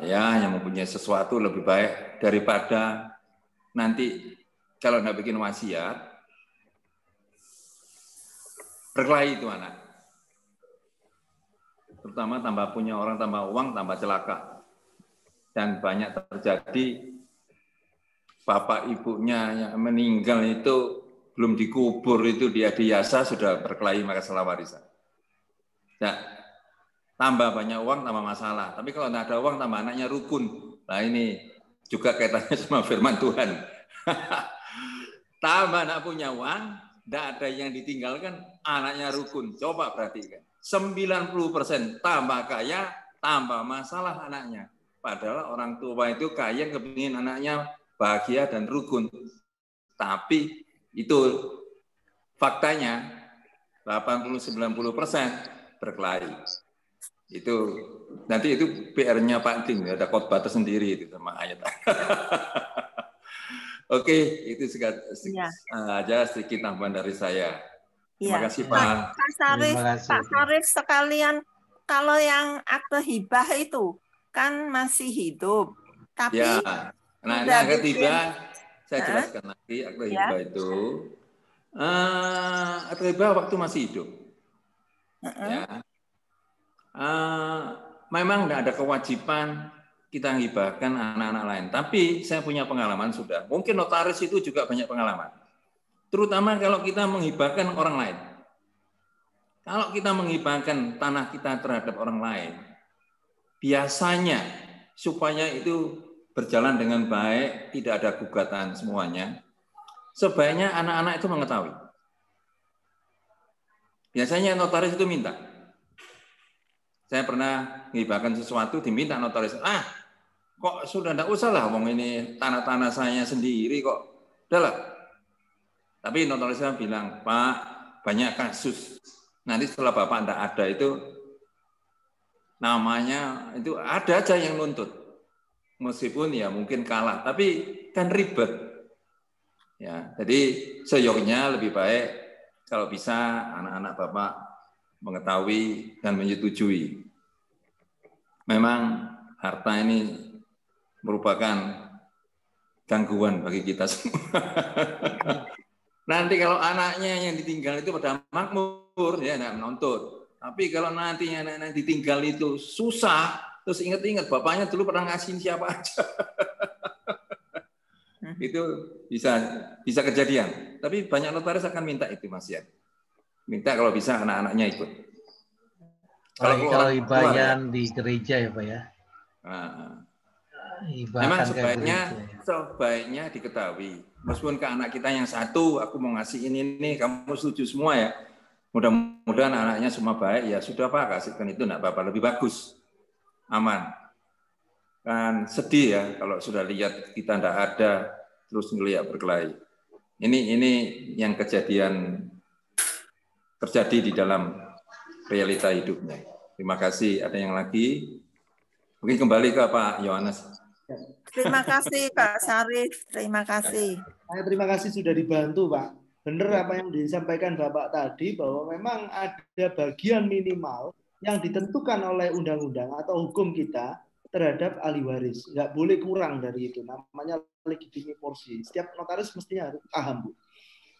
yang mempunyai sesuatu lebih baik daripada nanti kalau nggak bikin wasiat, berkelahi itu anak. terutama tambah punya orang, tambah uang, tambah celaka. Dan banyak terjadi bapak ibunya yang meninggal itu belum dikubur, itu dia dihiasa sudah berkelahi masalah warisan. Ya, tambah banyak uang, tambah masalah. Tapi kalau tidak ada uang, tambah anaknya rukun. Nah ini juga kaitannya sama firman Tuhan. Tambah anak punya uang, tidak ada yang ditinggalkan, anaknya rukun. Coba perhatikan. 90% tambah kaya, tambah masalah anaknya. Padahal orang tua itu kaya, kepingin anaknya bahagia dan rukun. Tapi itu faktanya 80-90% berkelahi. Itu nanti itu PR-nya Pak Ding, ada khotbah tersendiri itu sama ayat. Oke, itu aja sedikit tambahan dari saya. Terima kasih Pak. Pak Sarif sekalian, kalau yang akte hibah itu kan masih hidup, tapi ya, nah ini akte hibah saya jelaskan lagi. Akte hibah itu akte hibah waktu masih hidup. Ya. Memang tidak ada kewajiban kita menghibahkan anak-anak lain. Tapi saya punya pengalaman sudah. Mungkin notaris itu juga banyak pengalaman. Terutama kalau kita menghibahkan orang lain. Kalau kita menghibahkan tanah kita terhadap orang lain, biasanya supaya itu berjalan dengan baik, tidak ada gugatan semuanya, sebaiknya anak-anak itu mengetahui. Biasanya notaris itu minta. Saya pernah menghibahkan sesuatu, diminta notaris, kok sudah tidak usah lah, ini tanah-tanah saya sendiri kok. Udahlah. Tapi notarisnya bilang, Pak, banyak kasus. Nanti setelah Bapak tidak ada itu, namanya itu ada aja yang nuntut. Meskipun ya mungkin kalah, tapi kan ribet. Ya, jadi seyogyanya lebih baik kalau bisa anak-anak Bapak mengetahui dan menyetujui. Memang harta ini merupakan gangguan bagi kita semua. Nanti kalau anaknya yang ditinggal itu pada makmur, ya tidak menuntut. Tapi kalau nanti anak-anak ditinggal itu susah, terus ingat-ingat bapaknya dulu pernah ngasih siapa aja. Itu bisa kejadian. Tapi banyak notaris akan minta itu, Mas ya. Minta kalau bisa anak-anaknya ikut. Kalau hibah di gereja ya Pak ya. Memang sebaiknya diketahui. Meskipun ke anak kita yang satu, aku mau ngasih ini nih, kamu setuju semua ya. Mudah-mudahan anaknya semua baik, ya sudah Pak, kasihkan itu enggak apa-apa, lebih bagus. Aman. Kan sedih ya kalau sudah lihat kita enggak ada, terus ngelihat berkelahi. Ini yang kejadian terjadi di dalam realita hidupnya. Terima kasih. Ada yang lagi? Mungkin kembali ke Pak Yohanes. Terima kasih Pak Sarif. Terima kasih. Terima kasih sudah dibantu Pak. Benar apa yang disampaikan Bapak tadi, bahwa memang ada bagian minimal yang ditentukan oleh undang-undang atau hukum kita terhadap ahli waris. Nggak boleh kurang dari itu. Namanya legitimasi porsi. Setiap notaris mestinya harus paham, Bu.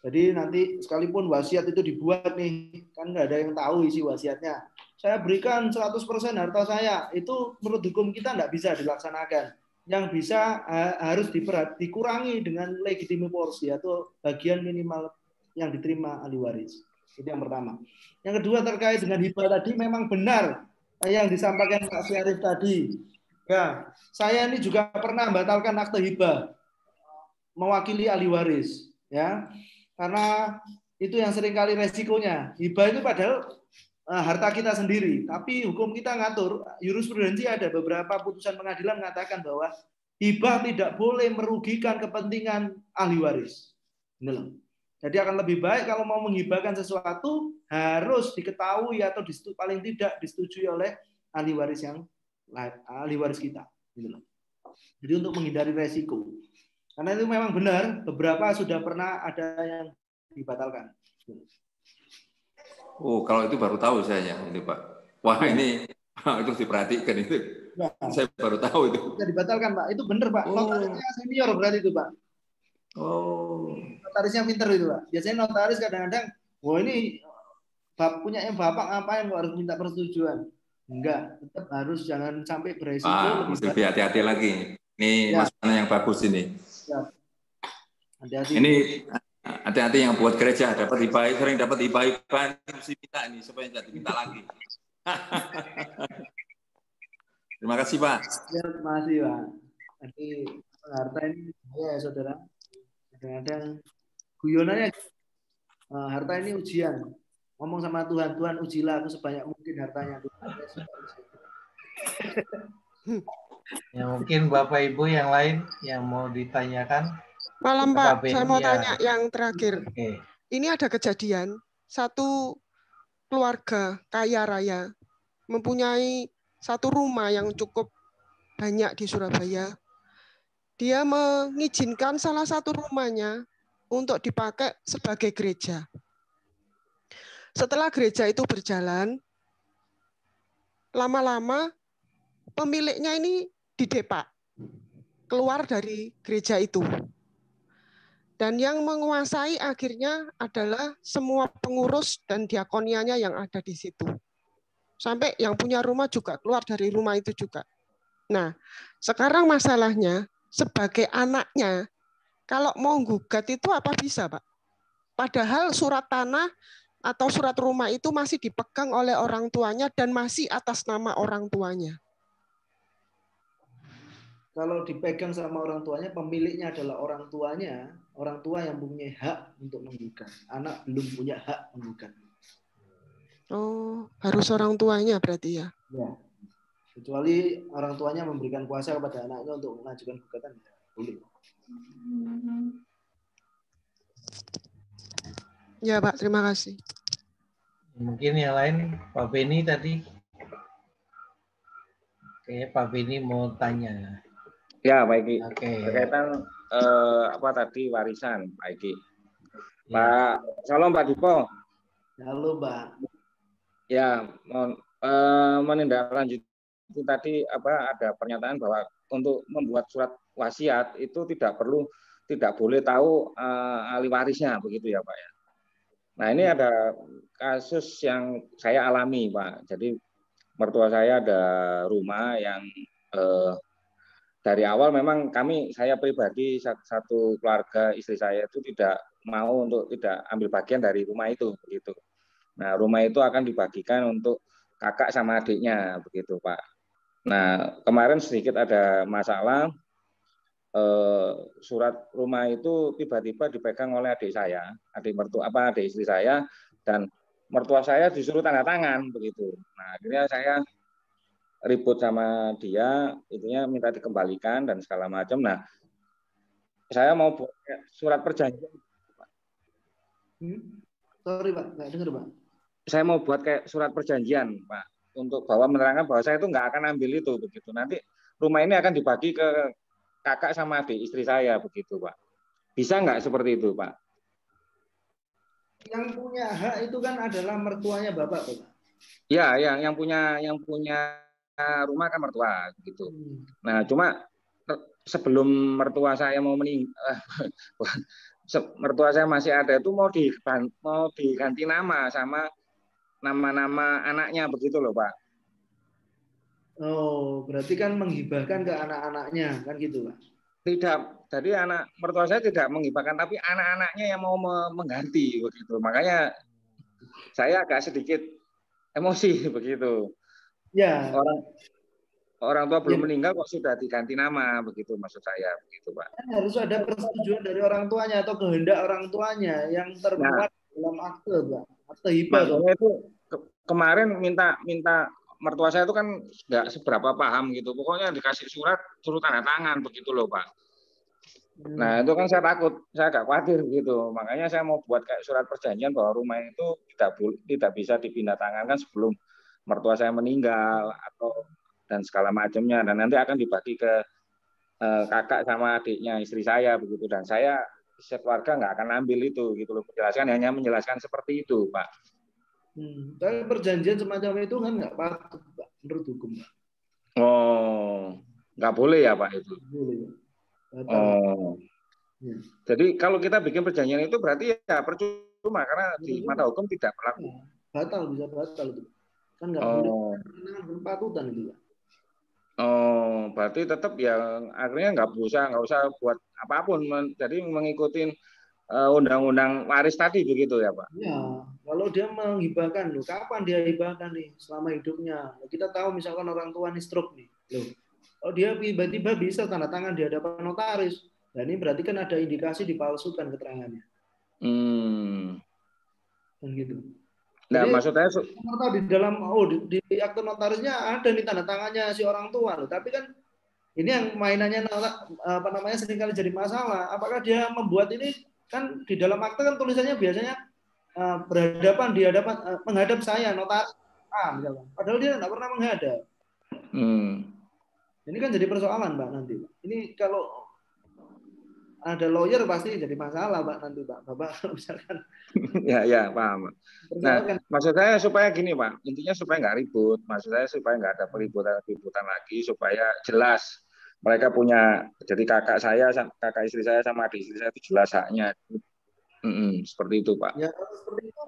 Jadi nanti sekalipun wasiat itu dibuat nih, kan nggak ada yang tahu isi wasiatnya. Saya berikan 100% harta saya, itu menurut hukum kita nggak bisa dilaksanakan. Yang bisa harus dikurangi dengan legitimasi porsi atau bagian minimal yang diterima ahli waris. Itu yang pertama. Yang kedua terkait dengan hibah tadi, memang benar yang disampaikan Pak Syarif tadi. Ya, saya ini juga pernah membatalkan akte hibah mewakili ahli waris, ya. Karena itu yang seringkali resikonya. Hibah itu padahal harta kita sendiri, tapi hukum kita ngatur, jurisprudensi ada beberapa putusan pengadilan mengatakan bahwa hibah tidak boleh merugikan kepentingan ahli waris. Jadi akan lebih baik kalau mau menghibahkan sesuatu harus diketahui atau paling tidak disetujui oleh ahli waris kita. Jadi untuk menghindari resiko. Karena itu memang benar, beberapa sudah pernah ada yang dibatalkan. Oh, kalau itu baru tahu saya, itu Pak. Wah, ini itu diperhatikan itu. Ya. Saya baru tahu itu. Bisa dibatalkan, Pak. Itu benar, Pak. Notarisnya senior berarti itu, Pak. Oh. Notarisnya pinter itu, Pak. Biasanya notaris kadang-kadang, wah ini punya yang bapak ngapain kok harus minta persetujuan. Enggak, tetap harus jangan sampai beresiko. Mesti lebih hati-hati lagi. Ini Ya. masukan yang bagus ini. Ya. Hati-hati. Ini hati-hati yang buat gereja dapat hibah, sering dapat hibah mesti minta ini supaya tidak diminta lagi. Terima kasih Pak. Ya, terima kasih Pak. Jadi harta ini ya saudara. Kadang-kadang guyonannya harta ini ujian. Ngomong sama Tuhan, Tuhan ujilah aku sebanyak mungkin hartanya. Ya mungkin Bapak Ibu yang lain yang mau ditanyakan. Malam Pak, saya mau tanya yang terakhir. Oke. Ini ada kejadian, satu keluarga kaya raya mempunyai satu rumah yang cukup banyak di Surabaya. Dia mengizinkan salah satu rumahnya untuk dipakai sebagai gereja. Setelah gereja itu berjalan, lama-lama pemiliknya ini didepak, keluar dari gereja itu. Dan yang menguasai akhirnya adalah semua pengurus dan diakonianya yang ada di situ. Sampai yang punya rumah juga keluar dari rumah itu juga. Nah, sekarang masalahnya sebagai anaknya, kalau mau gugat itu apa bisa, Pak? Padahal surat tanah atau surat rumah itu masih dipegang oleh orang tuanya dan masih atas nama orang tuanya. Kalau dipegang sama orang tuanya, pemiliknya adalah orang tuanya, orang tua yang punya hak untuk menggugat. Anak belum punya hak menggugat. Oh, harus orang tuanya berarti ya? Ya. Kecuali orang tuanya memberikan kuasa kepada anaknya untuk mengajukan gugatan, ya boleh. Ya Pak, terima kasih. Mungkin yang lain, Pak Beni tadi. Oke, Pak Beni mau tanya. Ya, Pak Eki. Oke. Berkaitan apa tadi warisan, Pak Eki. Pak, salam Pak Dipo. Halo, Pak. Ya, menindaklanjuti tadi ada pernyataan bahwa untuk membuat surat wasiat itu tidak boleh tahu ahli warisnya, begitu ya, Pak ya. Nah, ini ada kasus yang saya alami, Pak. Jadi mertua saya ada rumah yang dari awal memang saya pribadi satu keluarga istri saya itu tidak mau untuk tidak ambil bagian dari rumah itu, begitu. Nah, rumah itu akan dibagikan untuk kakak sama adiknya, begitu Pak. Nah, kemarin sedikit ada masalah, surat rumah itu tiba-tiba dipegang oleh adik saya, adik istri saya, dan mertua saya disuruh tanda tangan, begitu. Nah, akhirnya saya ribut sama dia, itunya minta dikembalikan dan segala macam. Nah, saya mau buat surat perjanjian. Sorry Pak, nggak dengar Pak. Saya mau buat kayak surat perjanjian, Pak, untuk menerangkan bahwa saya itu nggak akan ambil itu, begitu. Nanti rumah ini akan dibagi ke kakak sama adik istri saya, begitu, Pak. Bisa nggak seperti itu, Pak? Yang punya hak itu kan adalah mertuanya Bapak, Pak. Ya, yang punya rumah kan mertua, gitu. Nah, cuma sebelum mertua saya mau meninggal, mertua saya masih ada itu mau diganti nama sama nama-nama anaknya, begitu loh, Pak. Oh, berarti kan menghibahkan ke anak-anaknya, kan gitu, Pak? Tidak, jadi anak mertua saya tidak menghibahkan, tapi anak-anaknya yang mau mengganti, begitu. Makanya saya agak sedikit emosi, begitu. Ya. Orang tua belum meninggal kok sudah diganti nama, begitu maksud saya, begitu Pak. Harus ada persetujuan dari orang tuanya atau kehendak orang tuanya yang termuat dalam akte, Pak. Akte hibah. Makanya itu kemarin minta mertua saya itu kan nggak seberapa paham gitu. Pokoknya dikasih suruh tanda tangan, begitu loh Pak. Nah itu kan saya takut, saya agak khawatir gitu. Makanya saya mau buat kayak surat perjanjian bahwa rumah itu tidak bisa dipindah tangankan sebelum mertua saya meninggal dan segala macamnya, dan nanti akan dibagi ke kakak sama adiknya istri saya, begitu. Dan saya sekeluarga nggak akan ambil itu, gitu loh. Hanya menjelaskan seperti itu, Pak. Tapi perjanjian semacam itu kan nggak patut, Pak, menurut hukum, Pak. Oh, nggak boleh ya, Pak, itu? Boleh. Oh. Jadi kalau kita bikin perjanjian itu berarti ya percuma, karena di mata hukum tidak berlaku. Bisa batal itu. Kan nggak boleh berpatutan itu, Pak. Oh, berarti tetap ya akhirnya nggak usah buat apapun, jadi mengikuti undang-undang waris tadi begitu ya Pak? Ya, kalau dia menghibahkan, loh, kapan dia hibahkan nih selama hidupnya? Kita tahu misalkan orang tua nih stroke nih, loh, kalau dia tiba-tiba bisa tanda tangan di hadapan notaris, dan ini berarti kan ada indikasi dipalsukan keterangannya. Dan gitu. Nah, jadi, maksudnya di dalam di akte notarisnya ada nih tanda tangannya si orang tua, loh. Tapi kan ini yang mainannya apa namanya seringkali jadi masalah. Apakah dia membuat ini kan di dalam akte kan tulisannya biasanya berhadapan di hadapan menghadap saya notaris misalkan. Padahal dia tidak pernah menghadap. Ini kan jadi persoalan, Pak, nanti. Ini kalau ada lawyer pasti jadi masalah, Pak, nanti, Pak. Bapak misalkan. Ya, paham. Nah, maksud saya supaya gini, Pak. Intinya supaya nggak ribut. Maksud saya supaya nggak ada peributan lagi, supaya jelas. Mereka punya, jadi kakak istri saya sama adik istri saya itu jelas haknya. Seperti itu, Pak. Ya, seperti itu.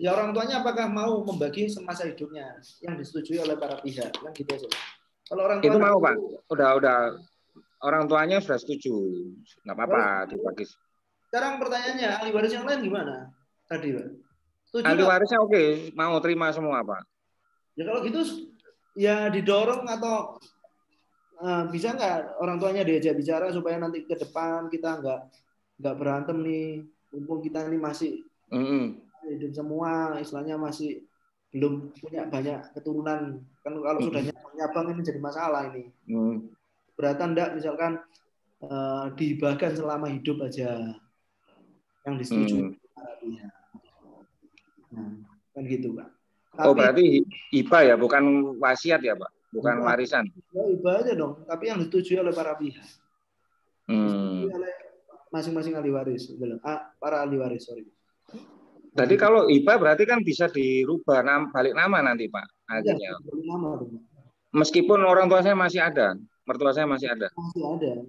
Ya, orang tuanya apakah mau membagi semasa hidupnya yang disetujui oleh para pihak? Kan gitu aja, Pak. Kalau orang tua itu mau, Pak. Udah orang tuanya sudah setuju, nggak apa-apa dibagi. Sekarang pertanyaannya, ahli waris yang lain gimana tadi, Pak? Setuju ahli warisnya oke, mau terima semua, Pak. Ya kalau gitu ya didorong atau bisa nggak orang tuanya diajak bicara supaya nanti ke depan kita nggak berantem nih, mumpung kita ini masih hidup semua, istilahnya masih belum punya banyak keturunan, kan kalau sudah nyabang ini jadi masalah ini. Beratan enggak misalkan dihibahkan selama hidup aja yang disetujui. Nah, kan gitu, Pak. Berarti hibah ya, bukan wasiat ya, Pak? Bukan warisan. Ya, hibah aja dong, tapi yang disetujui oleh para pihak. Disetujui oleh masing-masing ahli waris, para ahli waris, sorry. Tadi kalau hibah berarti kan bisa dirubah balik nama nanti, Pak. Akhirnya. Ya, nama, meskipun orang tua saya masih ada. Mertua saya masih ada. Masih ada,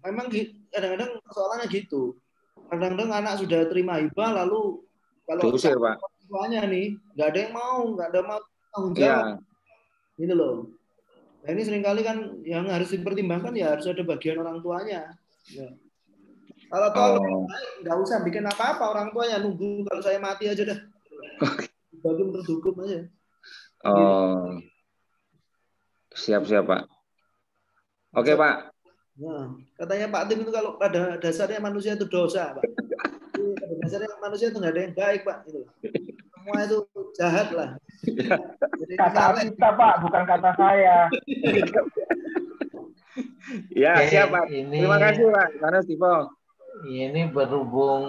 memang kadang-kadang persoalannya gitu. Kadang-kadang anak sudah terima hibah, lalu kalau diusir, Pak. Tuanya nih, nggak ada yang nggak ada mau tanggung jawab. Gitu loh. Nah, ini seringkali kan yang harus dipertimbangkan ya harus ada bagian orang tuanya. Ya. Kalau nggak usah bikin apa-apa orang tuanya, nunggu kalau saya mati aja dah. Bagi menurut hukum aja. Siap-siap, Pak. Oke, Pak. Nah, katanya Pak Tim itu kalau pada dasarnya manusia itu dosa, Pak. Pada dasarnya manusia itu nggak ada yang baik, Pak. Gitu. Semua itu jahat lah. Jadi, kata kita, Pak, bukan kata saya. Ya, siap, Pak. Terima kasih, Pak. Karena Stipo. Ini berhubung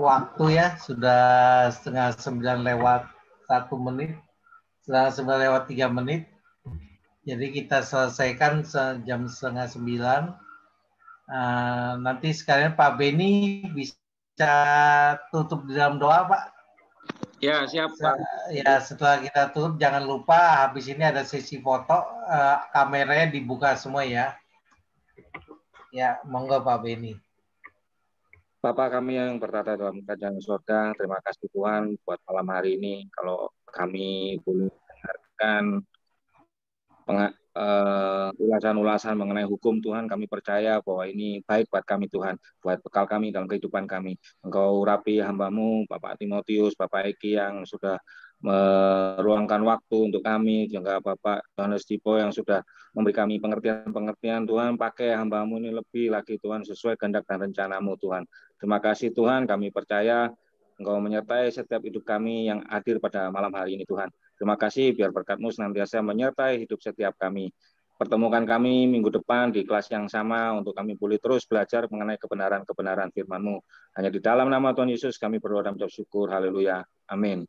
waktu ya, sudah 8:30 lewat 1 menit, 8:30 lewat 3 menit. Jadi kita selesaikan jam 8:30. Nanti sekalian Pak Beni bisa tutup di dalam doa, Pak. Ya, siap, Pak. Ya, setelah kita tutup, jangan lupa habis ini ada sesi foto, kameranya dibuka semua ya. Ya, monggo Pak Beni. Bapak kami yang bertata dalam kerajaan surga, terima kasih Tuhan buat malam hari ini. Kalau kami boleh mendengarkan ulasan-ulasan mengenai hukum Tuhan, kami percaya bahwa ini baik buat kami Tuhan, buat bekal kami dalam kehidupan kami. Engkau urapi hamba-Mu, Bapak Timotius, Bapak Eki yang sudah meruangkan waktu untuk kami, juga Bapak Yohanes Tipo yang sudah memberi kami pengertian-pengertian. Tuhan, pakai hamba-Mu ini lebih lagi Tuhan, sesuai kehendak dan rencana-Mu Tuhan. Terima kasih Tuhan, kami percaya Engkau menyertai setiap hidup kami yang hadir pada malam hari ini Tuhan. Terima kasih, biar berkat-Mu senantiasa menyertai hidup setiap kami. Pertemukan kami minggu depan di kelas yang sama untuk kami boleh terus belajar mengenai kebenaran-kebenaran firman-Mu. Hanya di dalam nama Tuhan Yesus kami berdoa dan mengucap syukur. Haleluya. Amin.